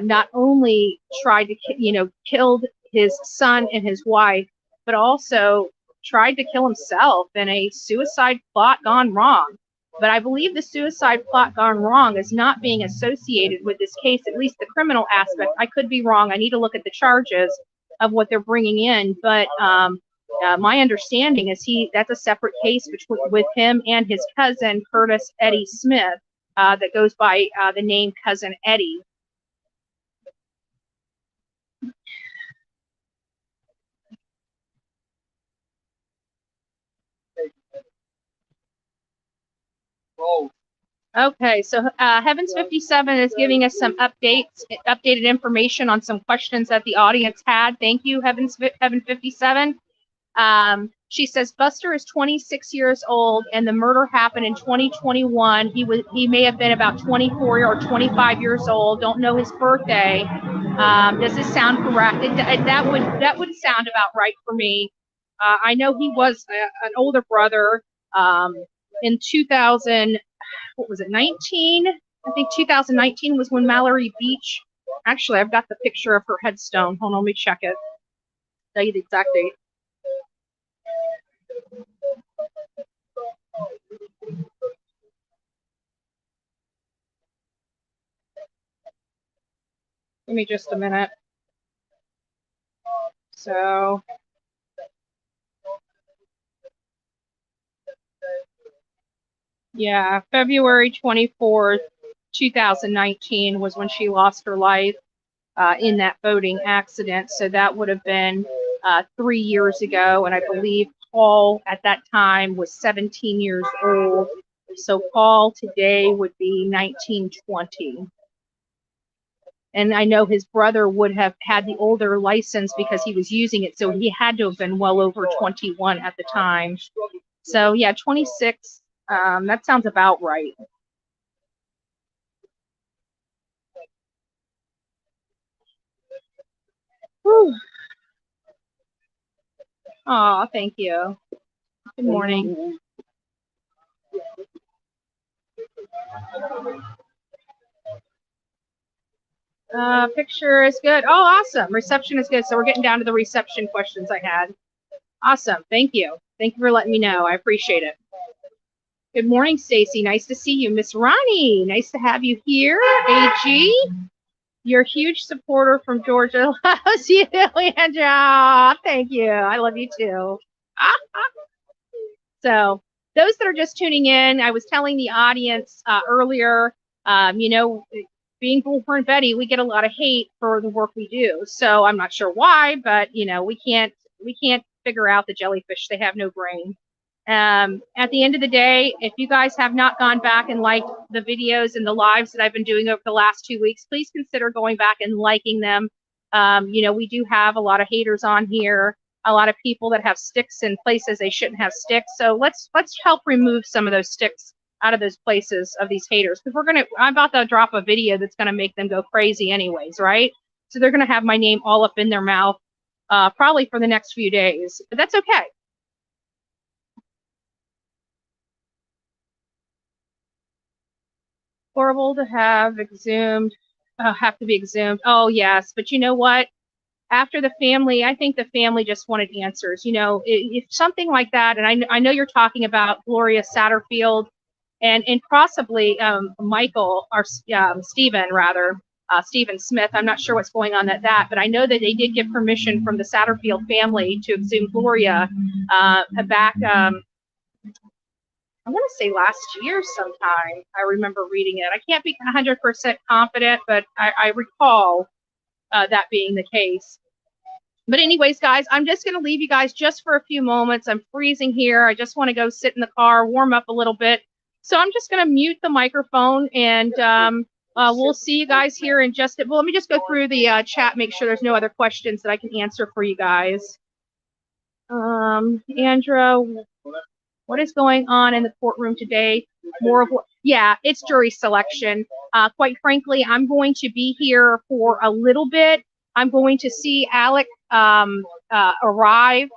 A: not only tried to, killed his son and his wife, but also tried to kill himself in a suicide plot gone wrong. But I believe the suicide plot gone wrong is not being associated with this case, at least the criminal aspect. I could be wrong. I need to look at the charges of what they're bringing in. But my understanding is that's a separate case with him and his cousin, Curtis Eddie Smith, that goes by the name Cousin Eddie. Oh. Okay, so Heavens 57 is giving us some updated information on some questions that the audience had. Thank you, Heaven 57. She says Buster is 26 years old, and the murder happened in 2021. He may have been about 24 or 25 years old. Don't know his birthday. Does this sound correct? That would sound about right for me. I know he was an older brother. In 2000. What was it, 19? I think 2019 was when Mallory Beach. Actually, I've got the picture of her headstone. Hold on, let me check it. Tell you the exact date. Give me just a minute. So, yeah, February 24th, 2019 was when she lost her life in that boating accident. So that would have been 3 years ago. And I believe Paul at that time was 17 years old. So Paul today would be 1920. And I know his brother would have had the older license because he was using it. So he had to have been well over 21 at the time. So yeah, 26. That sounds about right. Oh, thank you. Good morning. Picture is good. Oh, awesome. Reception is good. So we're getting down to the reception questions I had. Awesome. Thank you. Thank you for letting me know. I appreciate it. Good morning, Stacy. Nice to see you. Miss Ronnie, nice to have you here. AG, you're a huge supporter from Georgia. Loves you, Leandra. Thank you. I love you too. So those that are just tuning in, I was telling the audience earlier, you know, being Bullhorn Betty, we get a lot of hate for the work we do. So I'm not sure why, but you know, we can't figure out the jellyfish. They have no brain. At the end of the day, if you guys have not gone back and liked the videos and the lives that I've been doing over the last 2 weeks, please consider going back and liking them. You know, we do have a lot of haters on here, a lot of people that have sticks in places they shouldn't have sticks. So let's help remove some of those sticks out of those places of these haters, because I'm about to drop a video that's gonna make them go crazy anyways, right? So they're gonna have my name all up in their mouth, probably for the next few days, but that's okay. Horrible to have exhumed, have to be exhumed. Oh yes, but you know what? After the family, I think the family just wanted answers. You know, if something like that, and I know you're talking about Gloria Satterfield and possibly Michael or Stephen rather, Stephen Smith. I'm not sure what's going on at that, but I know that they did get permission from the Satterfield family to exhume Gloria back. I want to say last year sometime. I remember reading it. I can't be 100% confident, but I recall that being the case. But anyways, guys, I'm just going to leave you guys just for a few moments. I'm freezing here. I just want to go sit in the car, warm up a little bit. So I'm just going to mute the microphone, and we'll see you guys here in just a... Well, let me just go through the chat, make sure there's no other questions that I can answer for you guys. Andra, what is going on in the courtroom today? More of what? Yeah, it's jury selection. Quite frankly, I'm going to be here for a little bit. I'm going to see Alex arrive.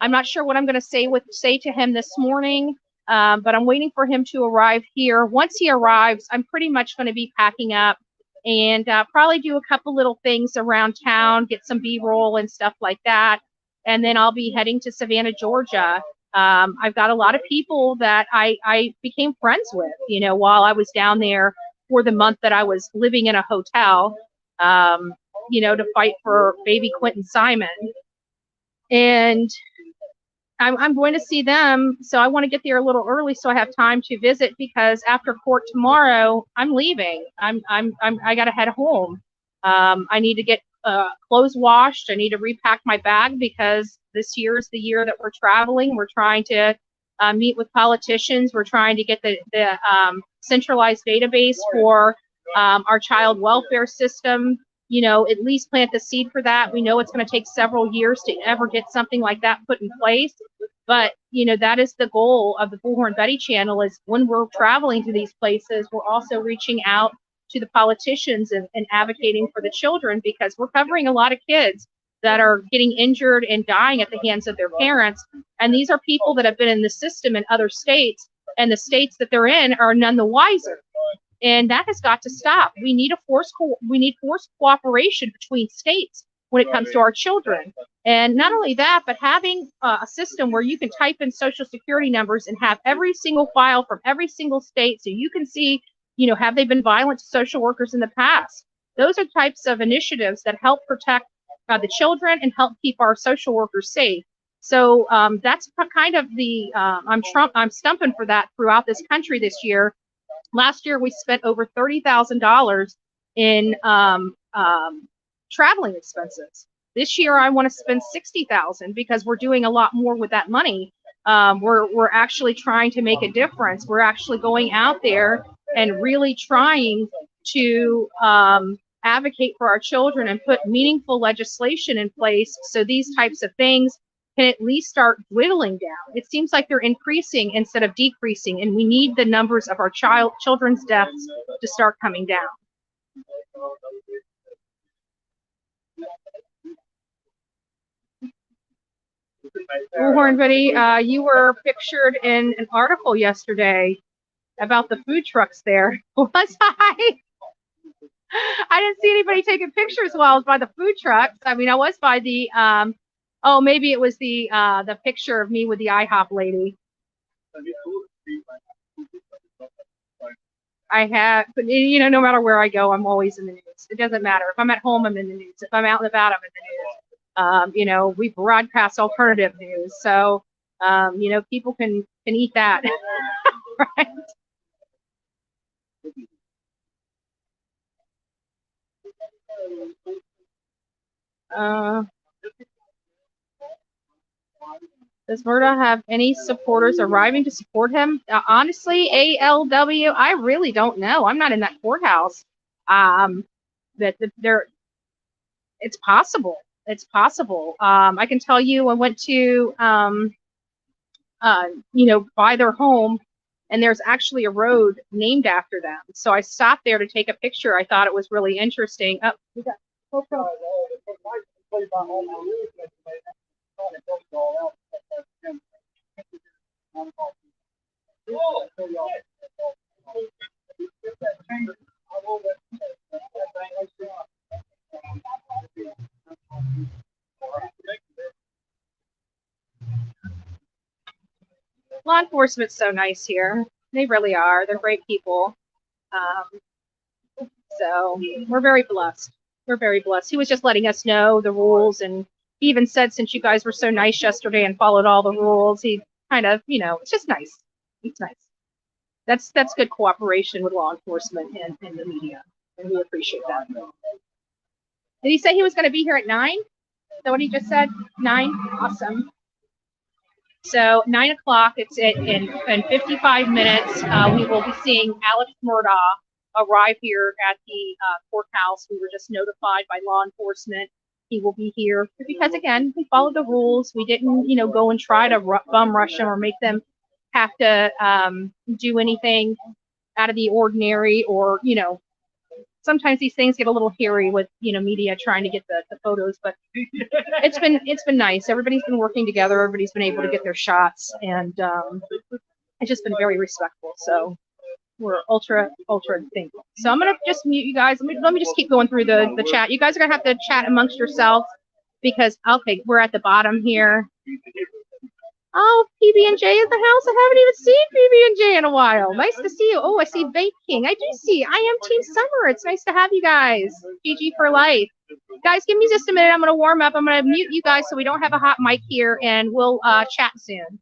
A: I'm not sure what I'm going to say to him this morning, but I'm waiting for him to arrive here. Once he arrives, I'm pretty much going to be packing up and probably do a couple little things around town, get some B-roll and stuff like that. And then I'll be heading to Savannah, Georgia. I've got a lot of people that I became friends with, you know, while I was down there for the month that I was living in a hotel, you know, to fight for baby Quentin Simon. And I'm going to see them. So I want to get there a little early so I have time to visit, because after court tomorrow, I'm leaving. I got to head home. I need to get clothes washed. I need to repack my bag, because this year is the year that we're traveling. We're trying to meet with politicians. We're trying to get the centralized database for our child welfare system, at least plant the seed for that. We know it's going to take several years to ever get something like that put in place. But, that is the goal of the Bullhorn Betty channel, is when we're traveling to these places, we're also reaching out to the politicians and advocating for the children, because we're covering a lot of kids that are getting injured and dying at the hands of their parents. And these are people that have been in the system in other states, and the states that they're in are none the wiser. And that has got to stop. We need forced cooperation between states when it comes to our children. And not only that, but having a system where you can type in social security numbers and have every single file from every single state, so you can see, have they been violent to social workers in the past? Those are types of initiatives that help protect the children and help keep our social workers safe. So that's kind of the I'm stumping for that throughout this country this year. Last year we spent over $30,000 in traveling expenses. This year I want to spend $60,000 because we're doing a lot more with that money. We're actually trying to make a difference. We're actually going out there and really trying to advocate for our children and put meaningful legislation in place so these types of things can at least start dwindling down. It seems like they're increasing instead of decreasing, and we need the numbers of our children's deaths to start coming down. Bullhorn Betty, you were pictured in an article yesterday about the food trucks there. Was I? I didn't see anybody taking pictures while I was by the food trucks. I mean, I was by the oh, maybe it was the picture of me with the IHOP lady. I have, but no matter where I go, I'm always in the news. It doesn't matter. If I'm at home, I'm in the news. If I'm out and about, I'm in the news. We broadcast alternative news, so people can eat that, right? Does Murdaugh have any supporters arriving to support him? Honestly, ALW, I really don't know. I'm not in that courthouse. It's possible. It's possible. I can tell you, I went to, by their home, and there's actually a road named after them. So I stopped there to take a picture. I thought it was really interesting. Oh, we got law enforcement's so nice here. They really are. They're great people. So we're very blessed. We're very blessed. He was just letting us know the rules, and he even said, since you guys were so nice yesterday and followed all the rules, he kind of, it's just nice. It's nice. That's good cooperation with law enforcement and the media, and we appreciate that. Did he say he was going to be here at 9? Is that what he just said? 9? Awesome. So 9 o'clock, it's in 55 minutes. We will be seeing Alex Mudaugh arrive here at the courthouse. We were just notified by law enforcement he will be here because, again, we followed the rules. We didn't, go and try to bum rush them or make them have to do anything out of the ordinary, or, sometimes these things get a little hairy with, media trying to get the photos, but it's been nice. Everybody's been working together. Everybody's been able to get their shots, and it's just been very respectful. So we're ultra thankful. So I'm gonna just mute you guys. Let me just keep going through the chat. You guys are gonna have to chat amongst yourselves because we're at the bottom here. Oh, PB&J is the house. I haven't even seen PB&J in a while. Nice to see you. Oh, I see Vape King. I do see. I am Team Summer. It's nice to have you guys. PG for life. Guys, give me just a minute. I'm going to warm up. I'm going to mute you guys so we don't have a hot mic here, and we'll chat soon.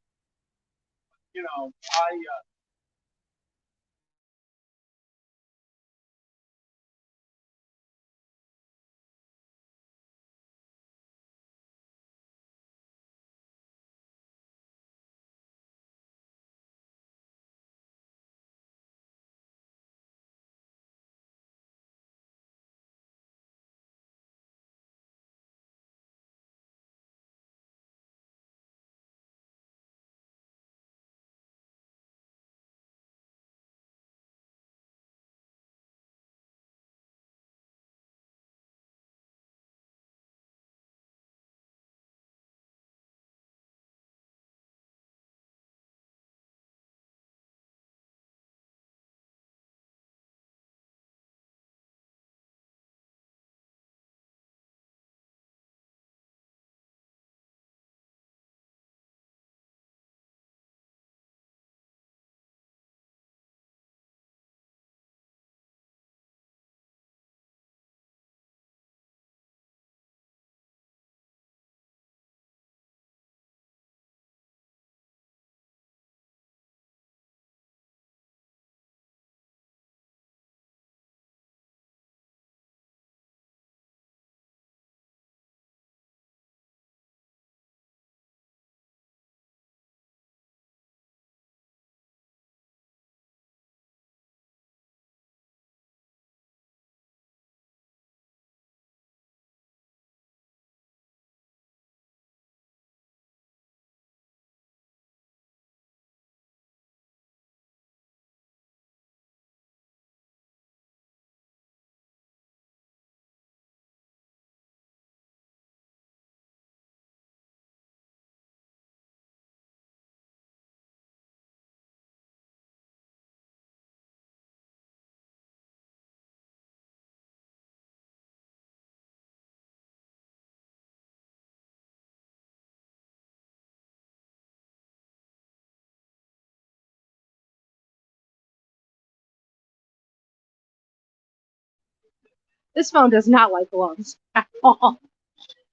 A: This phone does not like gloves at all.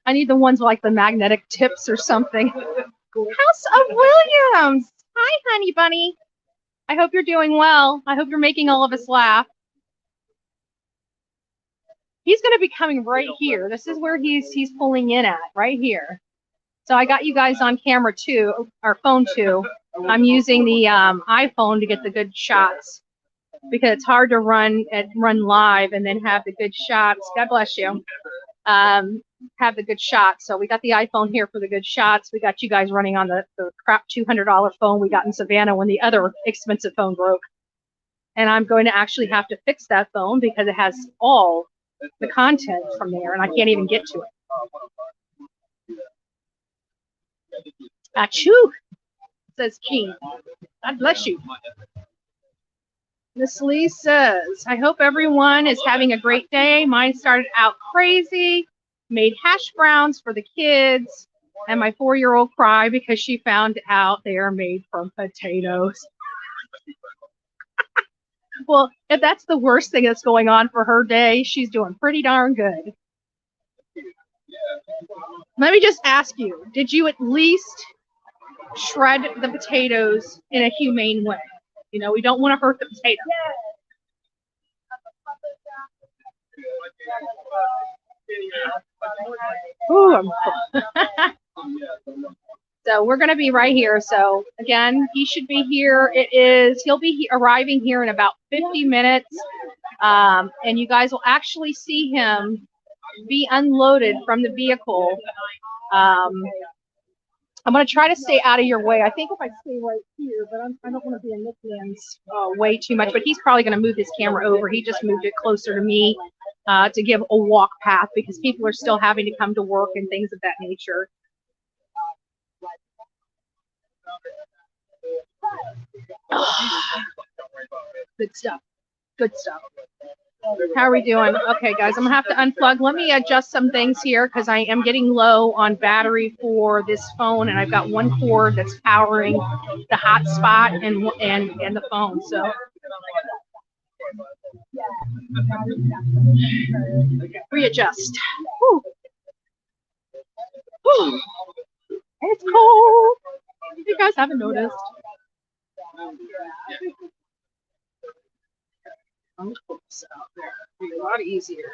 A: I need the ones with like the magnetic tips or something. House of Williams. Hi, honey bunny. I hope you're doing well. I hope you're making all of us laugh. He's going to be coming right here. This is where he's pulling in at, right here. So I got you guys on camera too, or phone too. I'm using the iPhone to get the good shots because it's hard to run live and then have the good shots. God bless you. Have the good shots. So we got the iPhone here for the good shots. We got you guys running on the crap $200 phone we got in Savannah when the other expensive phone broke. And I'm going to actually have to fix that phone because it has all the content from there and I can't even get to it. Achoo, says Jean. God bless you. Miss Lee says, I hope everyone is having a great day. Mine started out crazy, made hash browns for the kids, and my 4-year-old cried because she found out they are made from potatoes. Well, if that's the worst thing that's going on for her day, she's doing pretty darn good. Let me just ask you, did you at least shred the potatoes in a humane way? You know, we don't want to hurt the potato. Ooh, so we're going to be right here. So again, he should be here. He'll be arriving here in about 50 minutes. And you guys will actually see him be unloaded from the vehicle. I'm going to try to stay out of your way. I think if I stay right here, but I don't want to be in Nick Man's way too much, but he's probably going to move his camera over. He just moved it closer to me to give a walk path because people are still having to come to work and things of that nature. Good stuff. Good stuff. How are we doing? Okay, guys, I'm going to have to unplug. Let me adjust some things here because I am getting low on battery for this phone, and I've got one cord that's powering the hotspot and the phone. So readjust. Whew. Whew. It's cold. If you guys haven't noticed. I'm just put this out there. It'll be a lot easier.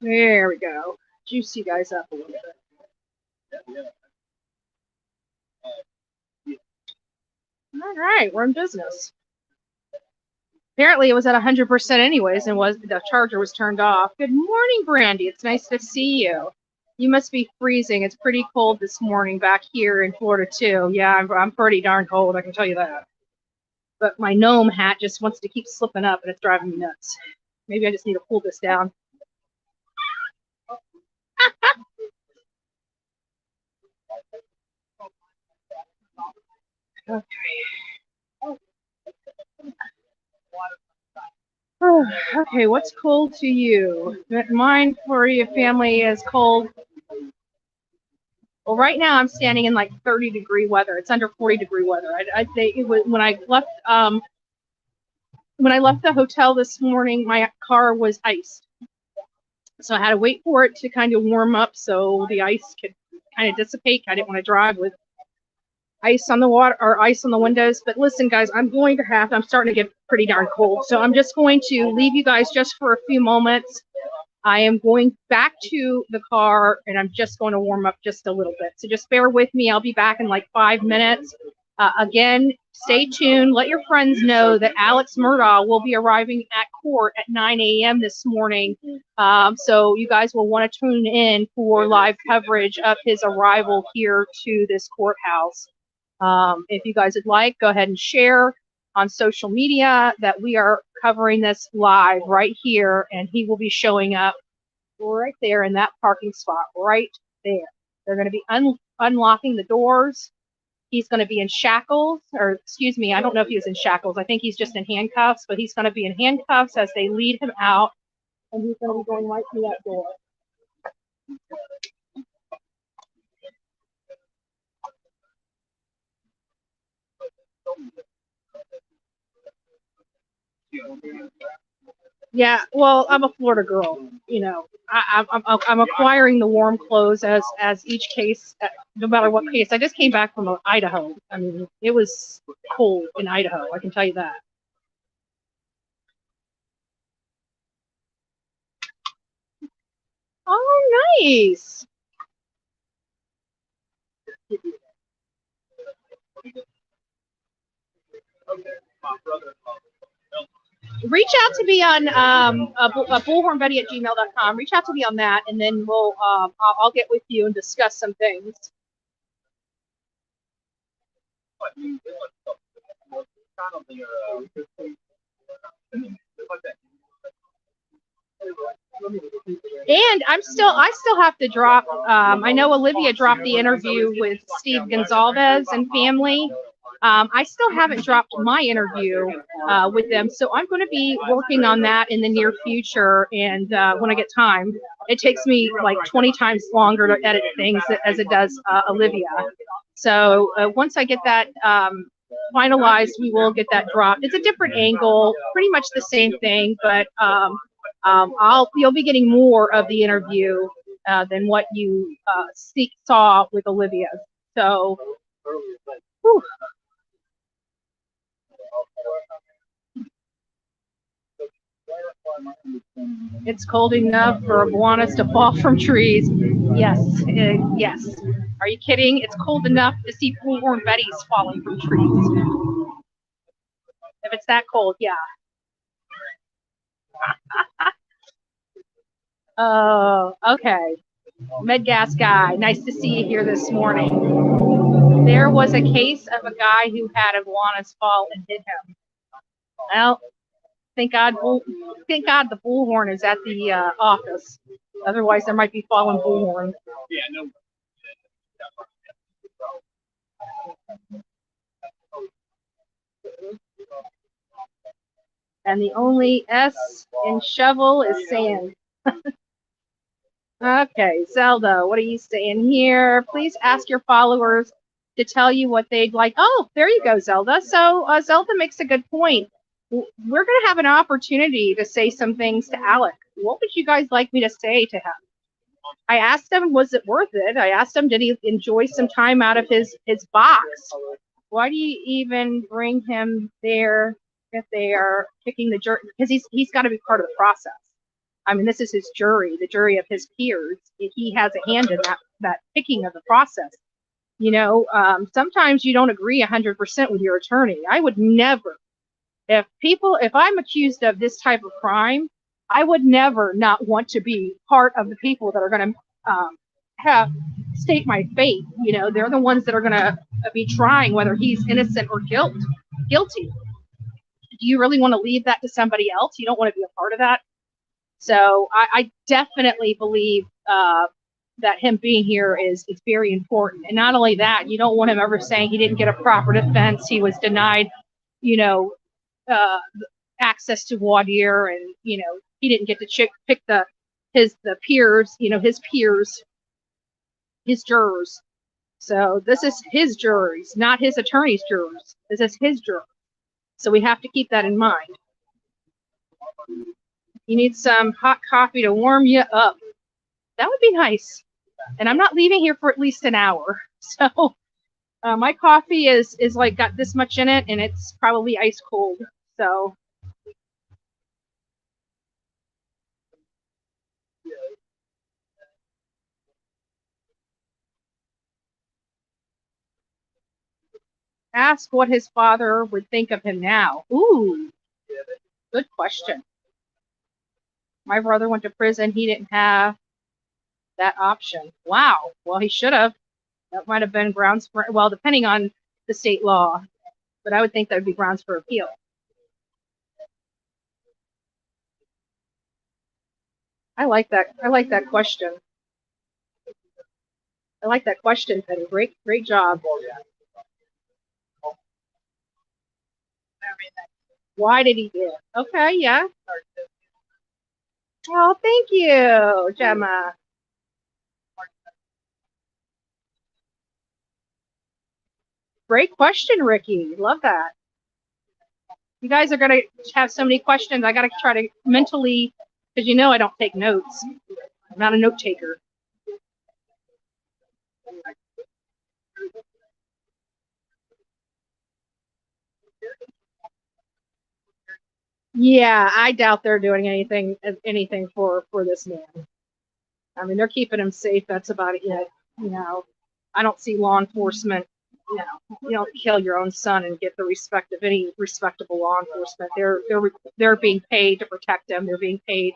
A: There we go. Juice you guys up a little bit. All right, we're in business. Apparently it was at 100% anyways, and the charger was turned off. Good morning, Brandy. It's nice to see you. You must be freezing. It's pretty cold this morning back here in Florida too. Yeah, I'm pretty darn cold, I can tell you that. But my gnome hat just wants to keep slipping up, and it's driving me nuts. Maybe I just need to pull this down. Okay. Okay, what's cold to you? Mine for your family is cold. Well, right now I'm standing in like 30-degree weather. It's under 40-degree weather. I'd say it was, when I left the hotel this morning, my car was iced. So I had to wait for it to kind of warm up so the ice could kind of dissipate. I didn't want to drive with ice on the water or ice on the windows. But listen, guys, I'm starting to get pretty darn cold. So I'm just going to leave you guys just for a few moments. I am going back to the car and I'm just going to warm up just a little bit. So just bear with me. I'll be back in like 5 minutes. Again, stay tuned. Let your friends know that Alex Mudaugh will be arriving at court at 9 a.m. this morning. So you guys will want to tune in for live coverage of his arrival here to this courthouse. If you guys would like, go ahead and share on social media that we are covering this live right here, and he will be showing up right there in that parking spot right there. They're going to be unlocking the doors. He's going to be in shackles, or excuse me, I don't know if he was in shackles. I think he's just in handcuffs, but he's going to be in handcuffs as they lead him out, and he's going to be going right through that door. Yeah, well, I'm a Florida girl. You know, I'm acquiring the warm clothes as each case, no matter what case. I just came back from Idaho. I mean, it was cold in Idaho. I can tell you that. Oh, nice. Reach out to me on bullhornbetty@gmail.com. Reach out to me on that, and then I'll get with you and discuss some things. And I still have to drop. I know Olivia dropped the interview with Steve Gonzalez and family. I still haven't dropped my interview with them, so I'm going to be working on that in the near future. And when I get time, it takes me like 20 times longer to edit things as it does Olivia. So once I get that finalized, we will get that dropped. It's a different angle, pretty much the same thing, but you'll be getting more of the interview than what you saw with Olivia. So, whew. It's cold enough for iguanas to fall from trees. Yes, yes. Are you kidding? It's cold enough to see bullhorn betties falling from trees. If it's that cold, yeah. Oh, okay. Medgas guy, nice to see you here this morning. There was a case of a guy who had iguanas fall and hit him. Well, thank God the bullhorn is at the office. Otherwise, there might be fallen bullhorn. Yeah, no. And the only S in shovel is sand. Okay, Zelda, what are you saying here? Please ask your followers to tell you what they'd like. Oh, there you go, Zelda. So Zelda makes a good point. We're going to have an opportunity to say some things to Alex. What would you guys like me to say to him? I asked him, was it worth it? I asked him, did he enjoy some time out of his box? Why do you even bring him there if they are picking the jury? Because he's got to be part of the process. I mean, this is his jury, the jury of his peers. He has a hand in that picking of the process. You know, sometimes you don't agree 100% with your attorney. I would never, if I'm accused of this type of crime, I would never not want to be part of the people that are going to state my fate. You know, they're the ones that are going to be trying whether he's innocent or guilty. Do you really want to leave that to somebody else? You don't want to be a part of that. So I definitely believe that him being here is very important. And not only that, you don't want him ever saying he didn't get a proper defense. He was denied, you know, access to voir dire, and you know he didn't get to pick the peers, you know, his peers, his jurors. So this is his juries, not his attorney's jurors. This is his jurors. So we have to keep that in mind. You need some hot coffee to warm you up. That would be nice. And I'm not leaving here for at least an hour. So my coffee is like got this much in it, and it's probably ice cold. So ask what his father would think of him now. Ooh, good question. My brother went to prison. He didn't have that option. Wow. Well, he should have. That might have been grounds for, well, depending on the state law, but I would think that would be grounds for appeal. I like that. I like that question. I like that question, Penny. Great job. Why did he do it? Okay, yeah. Oh, thank you, Gemma. Great question, Ricky. Love that. You guys are going to have so many questions. I got to try to mentally, because you know I don't take notes. I'm not a note taker. Yeah, I doubt they're doing anything for this man. I mean, they're keeping him safe. That's about it. You know, I don't see law enforcement. You know, you don't kill your own son and get the respect of any respectable law enforcement. They're being paid to protect him. They're being paid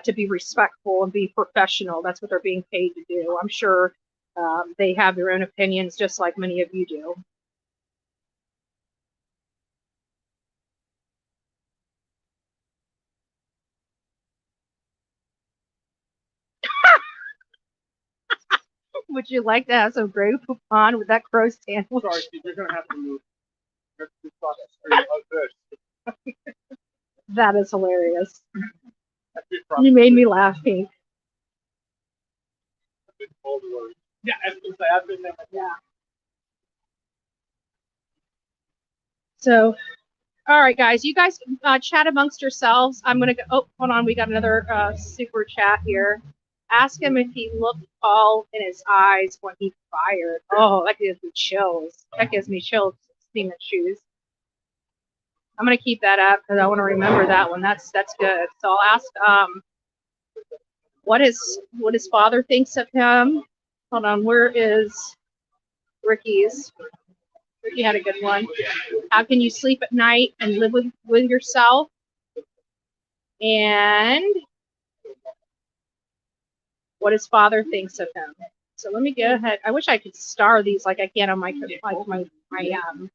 A: to be respectful and be professional. That's what they're being paid to do. I'm sure they have their own opinions, just like many of you do. Would you like to have some gray poupon with that crow sandwich?
B: Sorry, Steve, you're gonna have to move.
A: That is hilarious. You made me laugh, Pink.
B: Yeah, I've been there.
A: Yeah. So, all right, guys, you guys chat amongst yourselves. I'm gonna go. Oh, hold on, we got another super chat here. Ask him if he looked Paul in his eyes when he fired. Oh, that gives me chills. That gives me chills seeing the shoes. I'm gonna keep that up because I want to remember that one. That's good. So I'll ask what his father thinks of him. Hold on, where is Ricky's? Ricky had a good one. How can you sleep at night and live with yourself? And what his father thinks of him. So let me go ahead. I wish I could star these like I can on my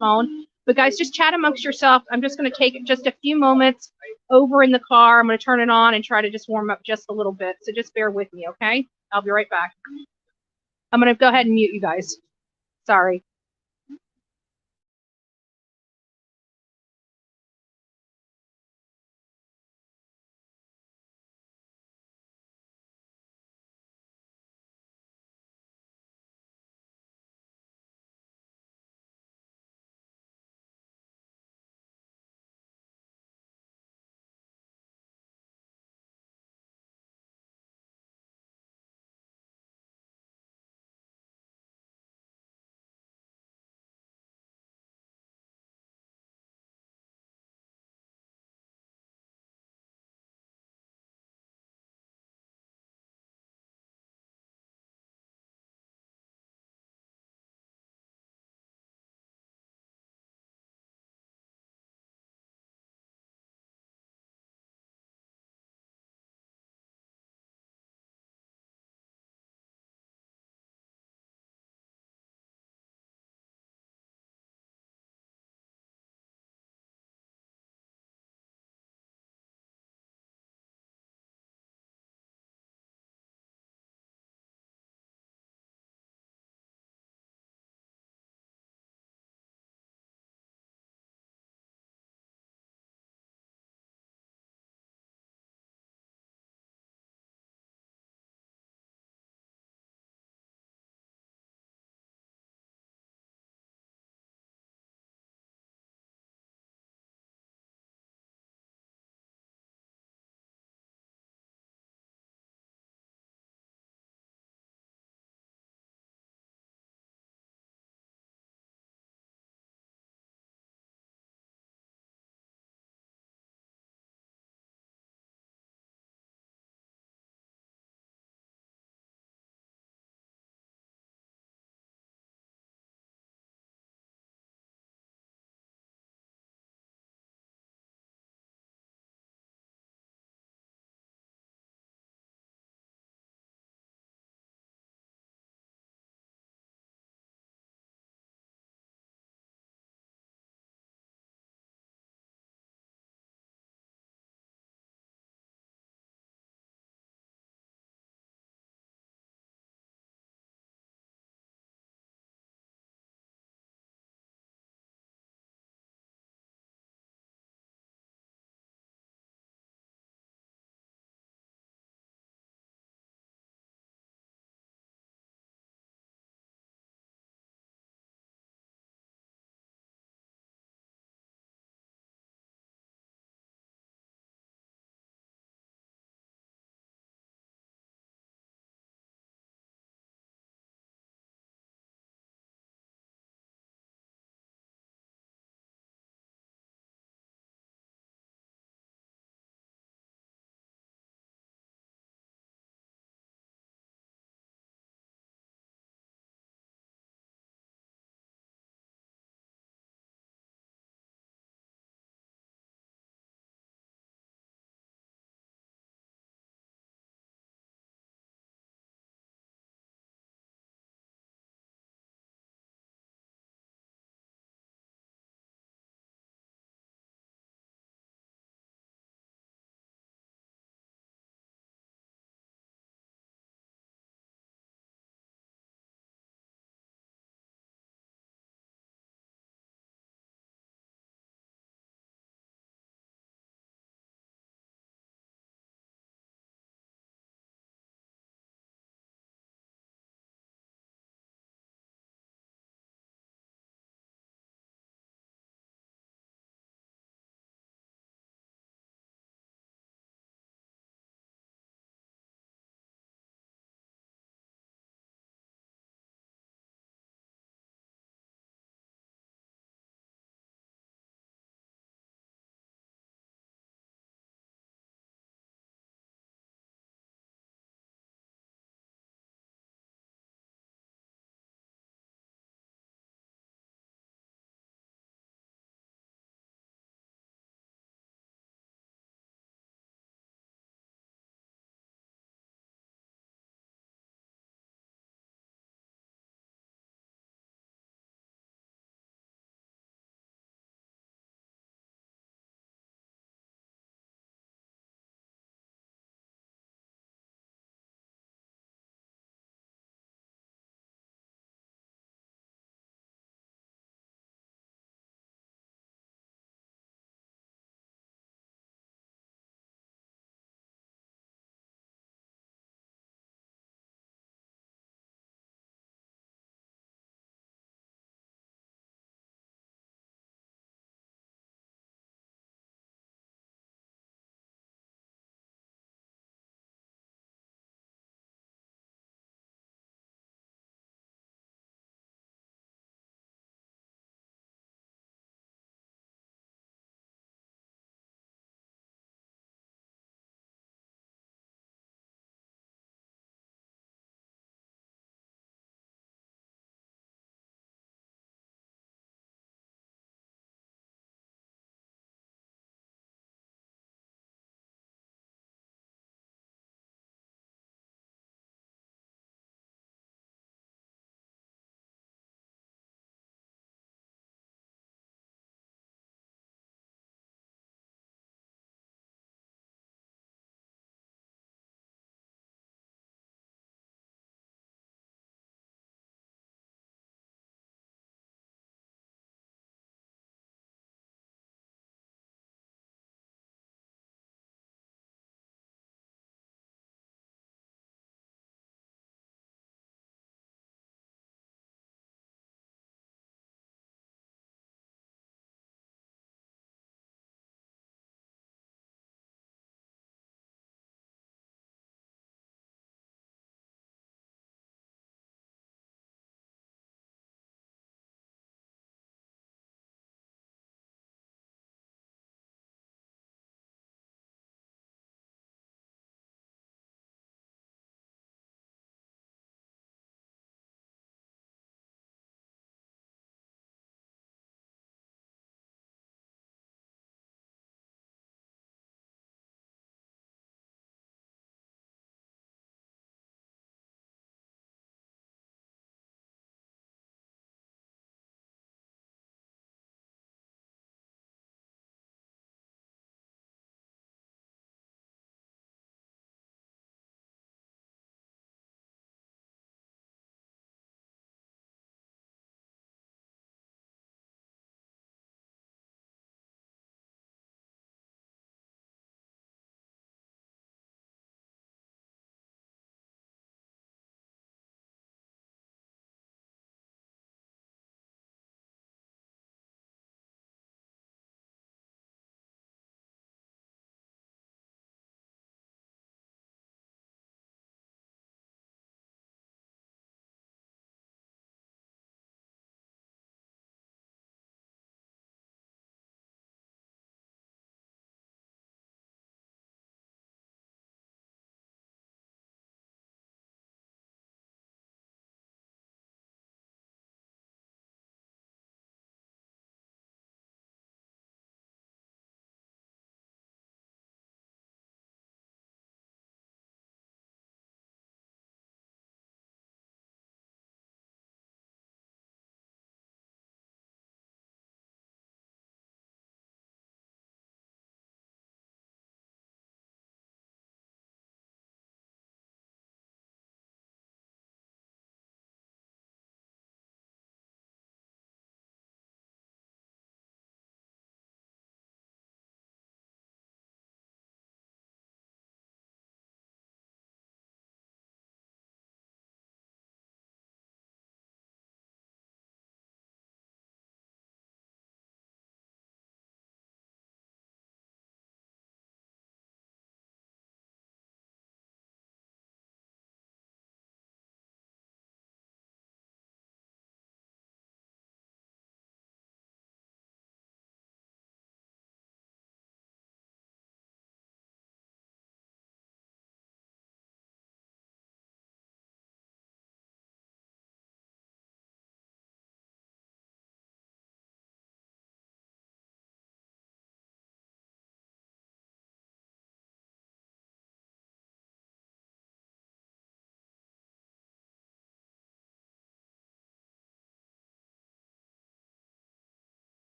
A: phone. But guys, just chat amongst yourself. I'm just going to take just a few moments over in the car. I'm going to turn it on and try to just warm up just a little bit. So just bear with me, okay? I'll be right back. I'm going to go ahead and mute you guys. Sorry.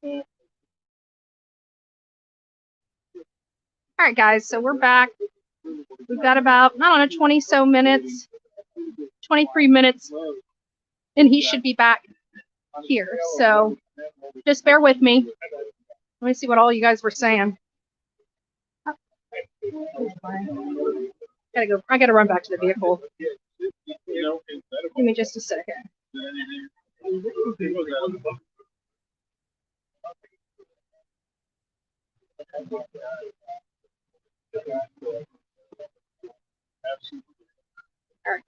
A: All right, guys, so we're back. We've got about, I don't know, 20 so minutes, 23 minutes, and he should be back here. So just bear with me. Let me see what all you guys were saying. I gotta run back to the vehicle. Give me just a second. All right.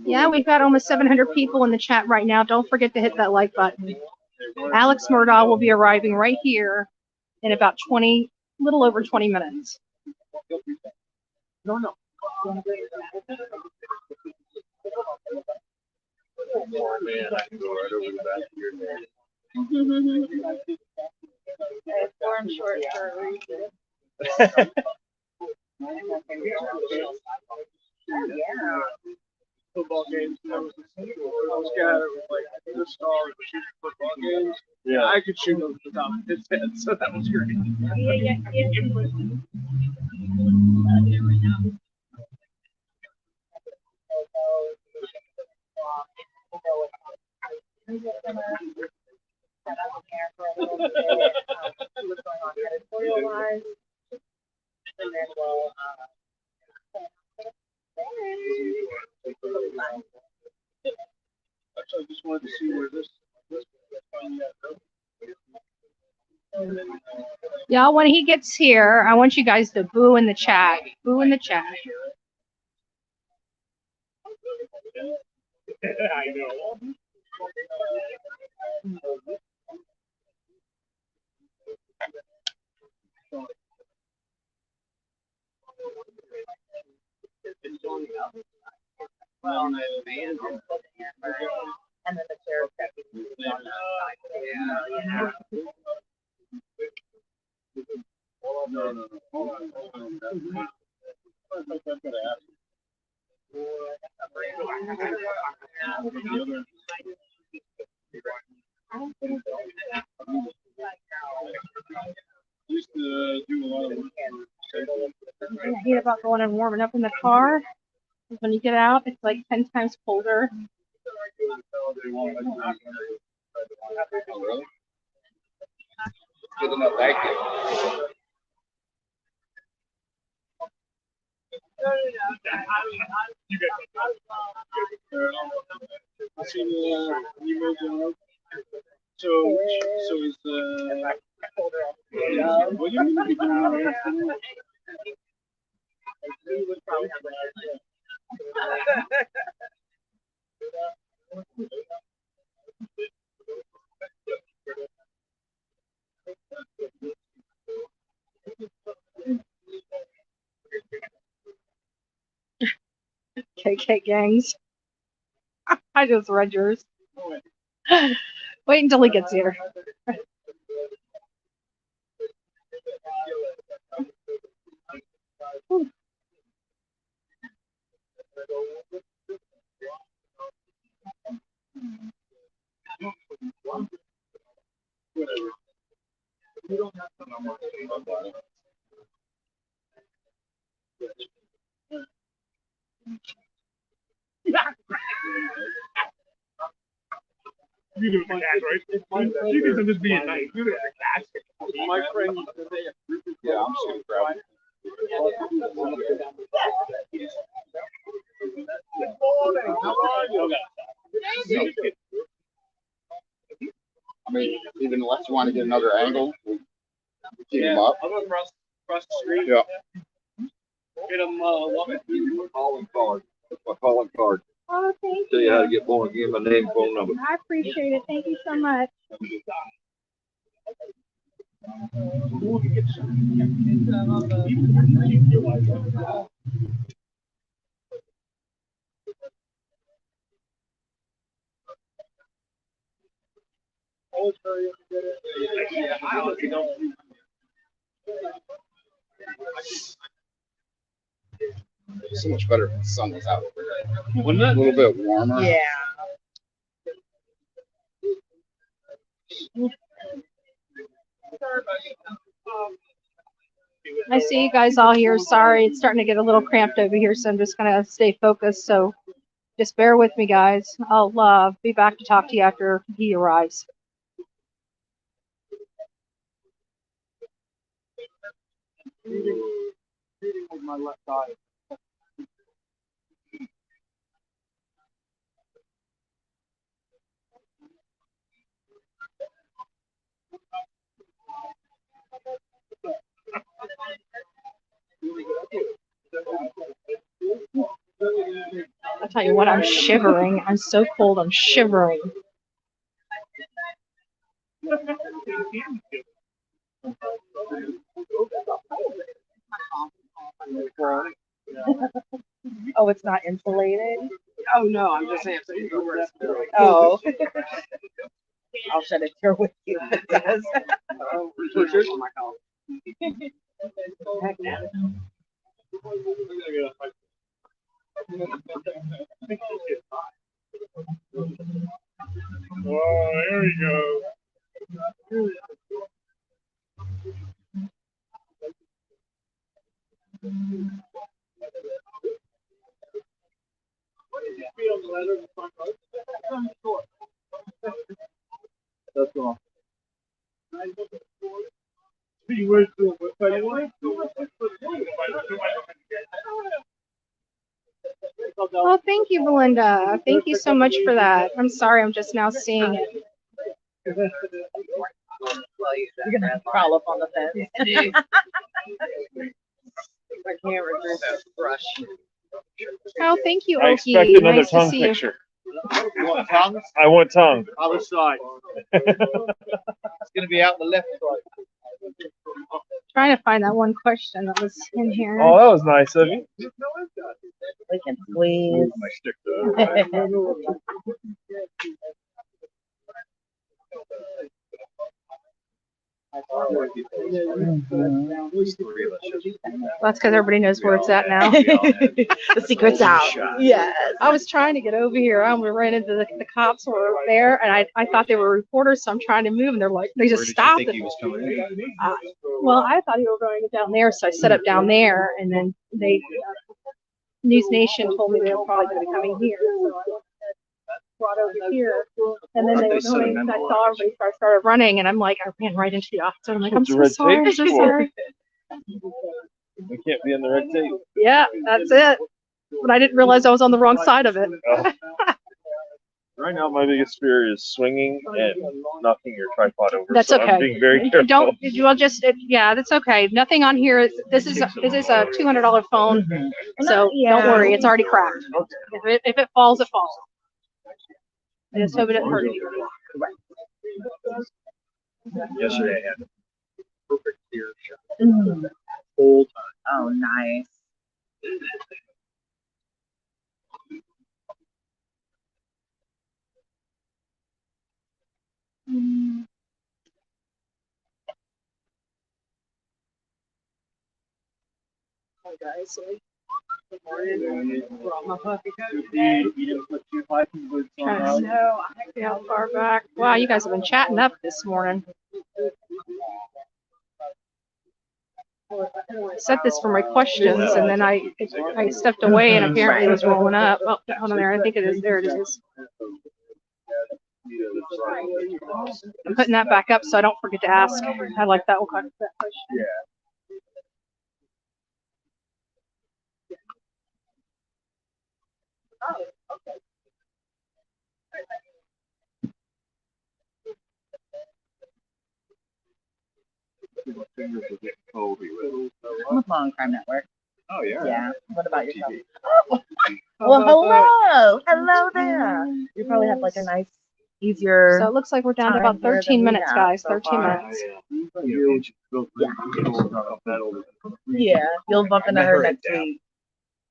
A: Yeah, we've got almost 700 people in the chat right now. Don't forget to hit that like button. Alex Mudaugh will be arriving right here in about 20, little over 20 minutes. No. Form short for a reason. Yeah.
B: Football games. I was scattered with like the star shooting football games. Yeah, I could shoot over the top of his head, so that was great. Actually, I just wanted to see where this
A: Yeah, when he gets here, I want you guys to boo in the chat. Boo in the chat.
B: I know. Well, and then the chair kept No. Used to do a lot of
A: I hate about going and warming up in the car. When you get out, it's like 10 times colder.
C: Good enough, thank you.
B: So is the what do you mean?
A: KK gangs. I just read yours. Wait until he gets here.
B: You do the cat, right? You guys are just being nice. You do the cat. My friend,
C: Yeah, I'm just gonna grab it.
B: Good morning. How are you?
C: want to get another angle, we keep them up.
B: I'll go across the street.
C: Yeah.
B: Get them
D: Calling card. My calling card.
A: Oh, thank
D: Tell you how to
A: you.
D: get born. Give me my name, phone number.
A: I appreciate it. Thank you so much.
C: So much better if the sun was out.
D: Wouldn't
C: A
D: it?
C: little bit warmer.
E: Yeah.
A: I see you guys all here. Sorry, it's starting to get a little cramped over here, so I'm just gonna stay focused. So just bear with me, guys. I'll be back to talk to you after he arrives.
B: Reading with my left eye.
A: I'll tell you what, I'm shivering. I'm so cold, I'm shivering. Oh, it's not insulated?
E: Oh no, I'm just saying. Oh. I'll shut it here with you if it does. Heck no.
B: Oh, there we go. That's all.
A: Oh, thank you, Belinda. Thank you so much for that. I'm sorry, I'm just now seeing it.
E: You're gonna crawl up on the fence. I can't remove that brush.
A: Oh, thank you,
F: I
A: Oki.
F: expect another
A: Nice to
F: tongue
A: see you.
F: picture.
B: You want tongues?
F: I want tongue.
B: Other side.
D: It's gonna be out the left side.
A: Trying to find that one question that was in here.
F: Oh, that was nice of you.
E: We can squeeze.
D: My stick to
A: That's because everybody knows where it's at now.
E: The secret's out. Yes.
A: I was trying to get over here. I ran into the cops were there, and I thought they were reporters, so I'm trying to move, and they're like, they just stopped. Well, I thought he was going down there, so I set up down there, and then they News Nation told me they were probably going to be coming here, so I brought over here, and then they were going. I saw everybody started running, and I'm like, I ran right into the office. I'm like, I'm
F: What's the
A: so
F: red
A: sorry,
F: tape
A: I'm so
F: for?
A: sorry.
F: We can't be on the red tape.
A: Yeah, that's it. But I didn't realize I was on the wrong side of it.
F: Oh. Right now, my biggest fear is swinging and knocking your tripod over.
A: That's
F: so
A: okay.
F: I'm being very careful.
A: Don't. Well, just yeah, that's okay. Nothing on here. This is a $200 phone, so don't worry. It's already cracked. If it falls, it falls. I just hope it doesn't hurt anybody.
D: Yesterday I had a perfect ear shot.
E: Mm.
D: Whole time.
E: Oh, nice.
A: Hi guys. I see how far back. Wow, you guys have been chatting up this morning. I set this for my questions, and then I stepped away, and apparently it was rolling up. Oh, hold on there. I think it is. There it is. I'm putting that back up so I don't forget to ask. I like that one. That question.
F: Fingers will get cold.
E: I'm with Law and Crime Network.
F: Oh yeah.
E: Yeah. What about yourself?
F: TV.
E: Well, hello. Hello there. You probably have like a nice, easier.
A: So it looks like we're down to
E: time
A: about
E: here
A: 13
E: than we
A: minutes,
E: have
A: guys.
E: so
A: 13
E: far.
A: minutes.
E: Yeah, you'll bump into her next week.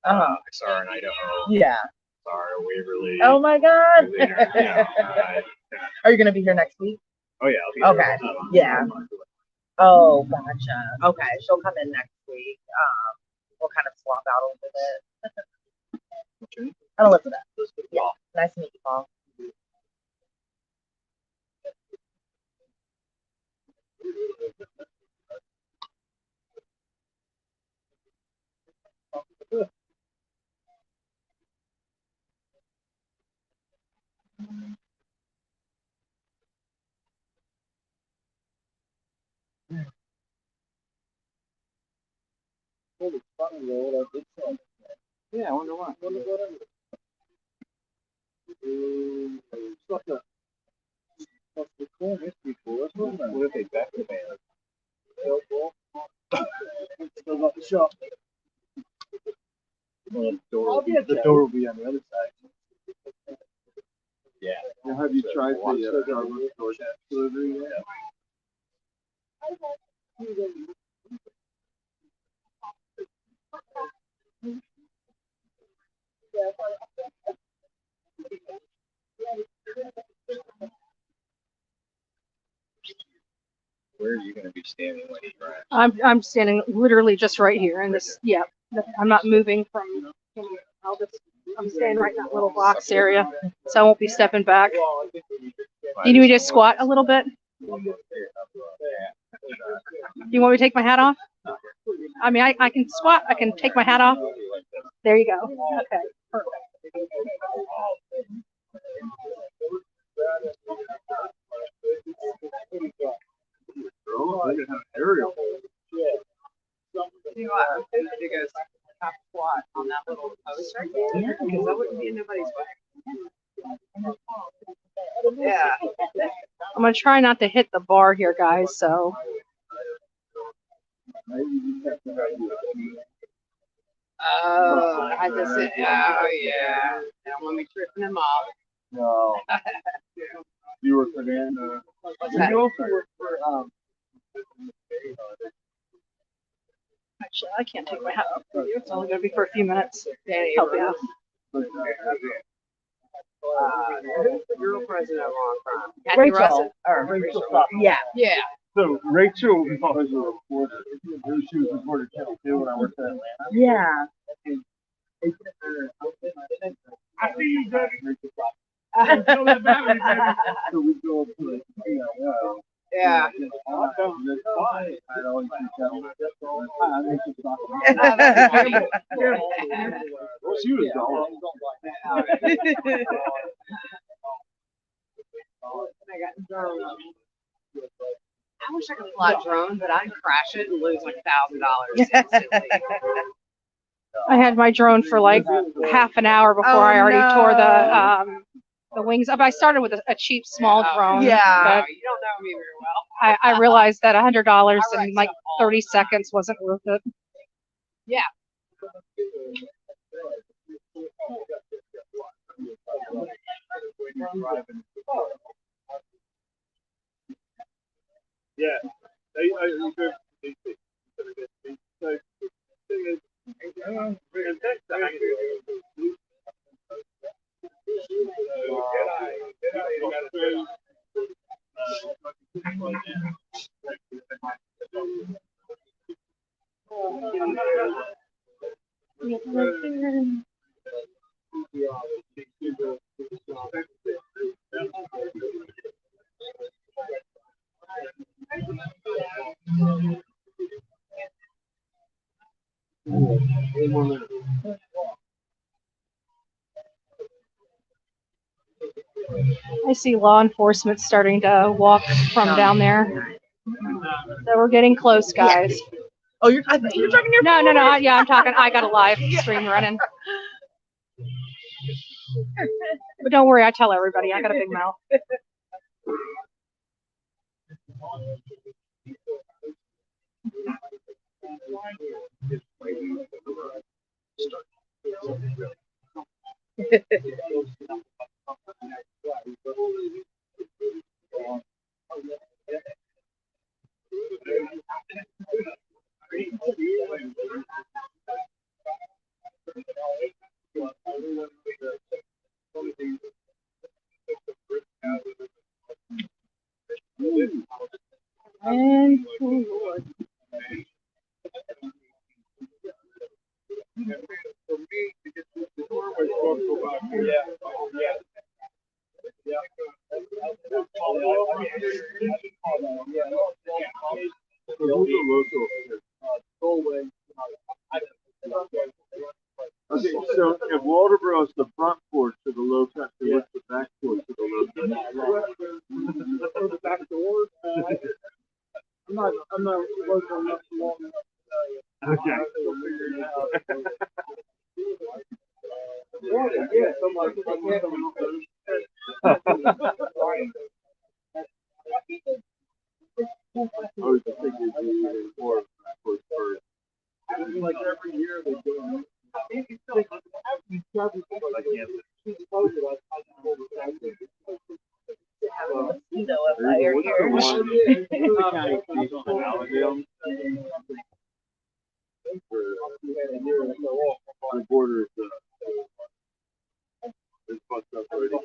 D: I saw her in Idaho.
E: Yeah.
D: Saw her in Waverly.
E: Oh my God.
D: Yeah.
E: Are you gonna be here next week?
D: Oh yeah. I'll be
E: Okay.
D: there.
E: Yeah. Oh, gotcha. Okay, she'll come in next week. We'll kind of swap out a little bit. Elizabeth. Yeah. Nice to meet you, Paul.
B: Yeah, I wonder why.
F: What if they back the band?
B: Still got the shop.
F: The
B: The door will be on the other side.
F: Yeah.
B: Well, have you tried the door delivery yet?
D: Where are you going to be standing when he drives?
A: I'm standing literally just right here in this. Yeah, I'm not moving from. I'm standing right in that little box area, so I won't be stepping back. Do you need me to squat a little bit? Do you want me to take my hat off? I mean, I can squat. I can take my hat off. There you go. Okay. Perfect.
B: Aerial.
E: You are. You guys top squat on that little post right there? Because that wouldn't be in nobody's way. Yeah.
A: I'm gonna try not to hit the bar here, guys. So.
E: Oh, I just said, oh yeah. I don't want me tripping them off.
B: No. You work for Dan? You also work for
A: Actually, I can't take my hat off for you. It's only gonna be for a few minutes. Help you out.
E: Who's the girl president of Law and Crime?
A: Rachel.
E: Rachel. Yeah. Yeah.
B: So Rachel was a reporter. She was reporter channel 2 when I worked at Atlanta.
E: Yeah.
B: I see you, Daddy. Until that battery, baby. So we go up to the
E: Yeah.
B: I always she was gone.
E: I wish I could fly a drone, but I'd crash it and lose like $1,000 instantly.
A: I had my drone for like half an hour before I already tore the wings up. I started with a cheap small drone.
E: Yeah.
A: But
E: You don't know me very well.
A: I realized that $100 in like 30 seconds wasn't worth it.
E: Yeah.
B: Yeah.
A: I see law enforcement starting to walk from down there. So we're getting close, guys.
E: Oh, I think you're talking your phone.
A: No. Yeah, I'm talking. I got a live stream running. But don't worry, I tell everybody. I got a big mouth.
E: And oh Lord.
F: Okay, so if Waldeboro is the front porch to the Lowcountry, what's the back porch to the Lowcountry?
B: The back door. I'm not working on that long.
F: Okay.
B: Yeah, somebody
F: I was thinking you more of the porch first.
B: like every year they do.
F: The border is fucked up already.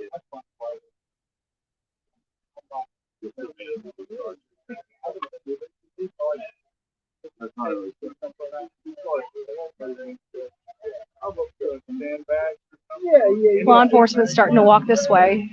F: That's not really good.
A: Law enforcement's starting to walk this way.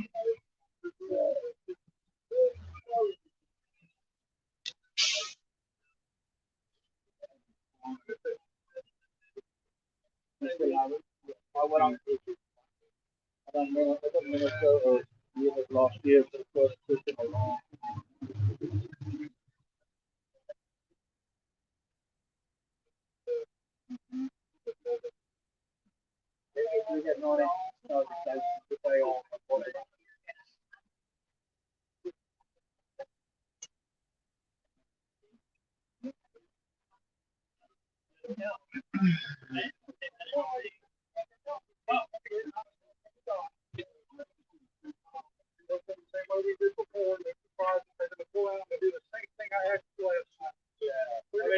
B: Last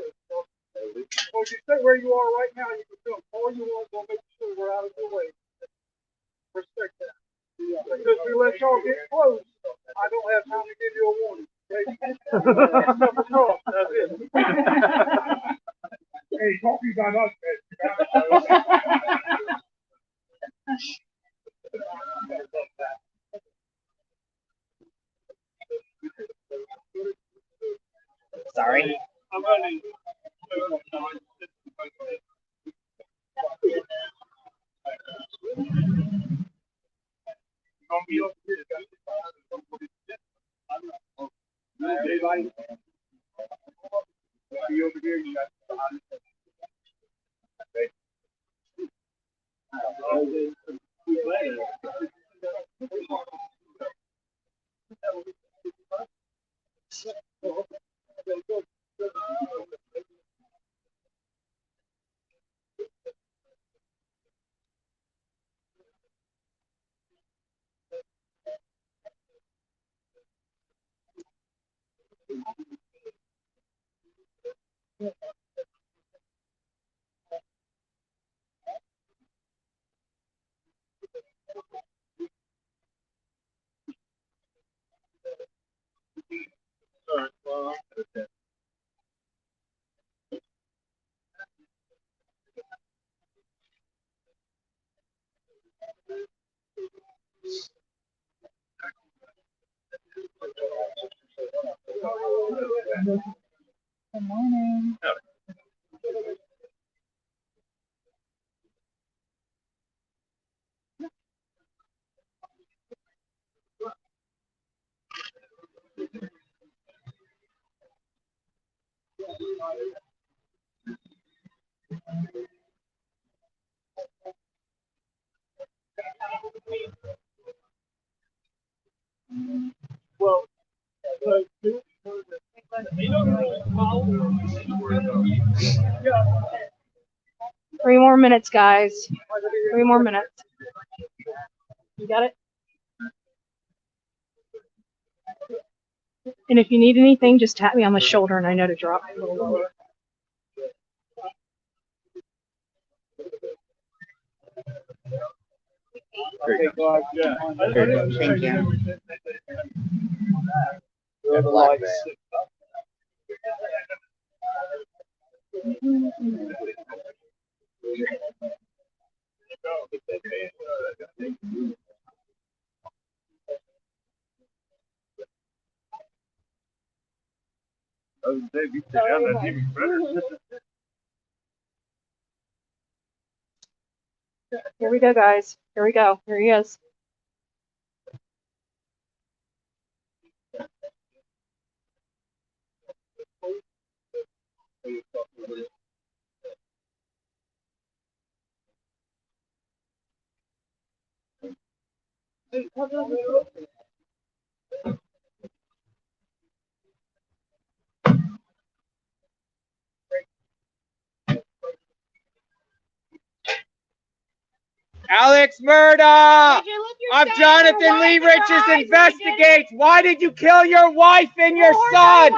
B: year, Well, you stay where you are right now. You can film all you want. We'll make sure we're out of your way. Respect that. Because we let y'all get close, I don't have time to give you a warning. That's it. Hey, talking about us,
E: Sorry.
B: I'm running.
E: Good morning.
B: Well,
A: 3 more minutes, guys. 3 more minutes. You got it? And if you need anything, just tap me on the shoulder and I know to drop a little lower.
C: Thank you. Black man.
A: Here we go, guys. Here we go. Here he is.
G: Alex Mudaugh! I'm Jonathan Lee Riches Investigates. Why did you kill your wife and your son?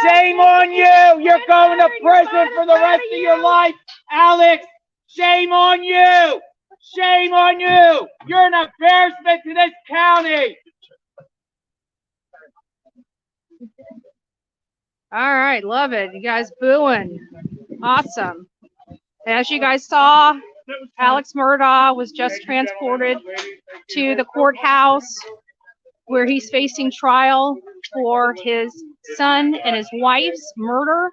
G: Shame on you! You're going to prison for the rest of your life, Alex! Shame on you! Shame on you! You're an embarrassment to this county!
A: All right, love it. You guys booing. Awesome. As you guys saw, Alex Mudaugh was just transported to the courthouse where he's facing trial for his son and his wife's murder.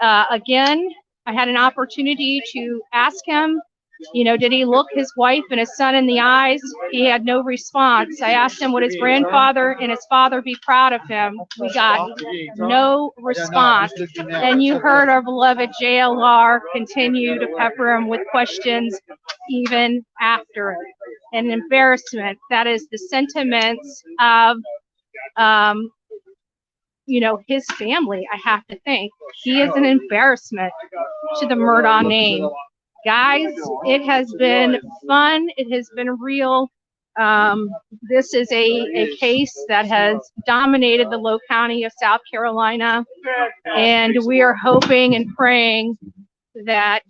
A: Again, I had an opportunity to ask him, you know, did he look his wife and his son in the eyes? He had no response. I asked him, would his grandfather and his father be proud of him? We got no response. And you heard our beloved JLR continue to pepper him with questions even after it. An embarrassment. That is the sentiments of, you know, his family, I have to think. He is an embarrassment to the Murdaugh name. Guys, it has been fun. It has been real. This is a case that has dominated the Low County of South Carolina, and we are hoping and praying that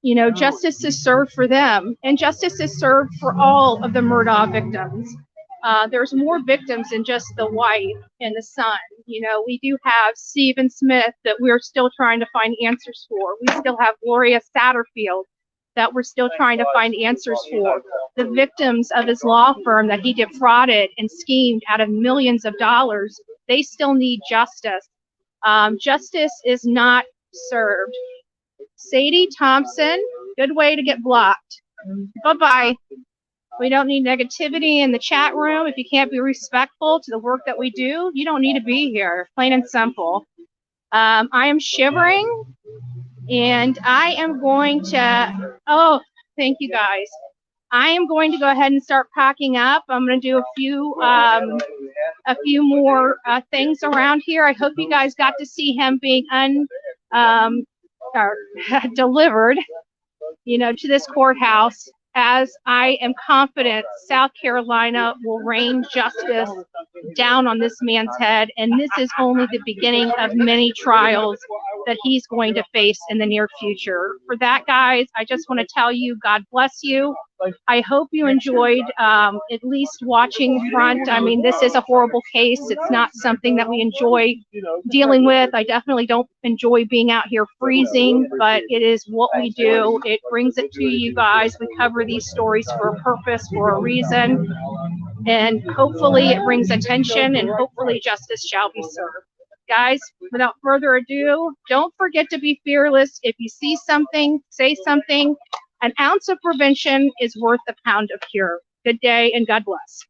A: you know, justice is served for them, and justice is served for all of the Murdaugh victims. There's more victims than just the wife and the son. You know, we do have Stephen Smith that we're still trying to find answers for. We still have Gloria Satterfield that we're still trying to find answers for. The victims of his law firm that he defrauded and schemed out of millions of dollars, they still need justice. Justice is not served. Sadie Thompson, good way to get blocked. Bye-bye. We don't need negativity in the chat room. If you can't be respectful to the work that we do, you don't need to be here, plain and simple. I am shivering, and I am going to, oh, thank you guys. I am going to go ahead and start packing up. I'm going to do a few more things around here. I hope you guys got to see him being delivered, you know, to this courthouse, as I am confident South Carolina will rain justice down on this man's head, and this is only the beginning of many trials that he's going to face in the near future. For that, guys, I just want to tell you, God bless you. I hope you enjoyed at least watching Front. I mean, this is a horrible case. It's not something that we enjoy dealing with. I definitely don't enjoy being out here freezing, but it is what we do. It brings it to you guys. We cover these stories for a purpose, for a reason, and hopefully it brings attention, and hopefully justice shall be served. Guys, without further ado, don't forget to be fearless. If you see something, say something. An ounce of prevention is worth a pound of cure. Good day and God bless.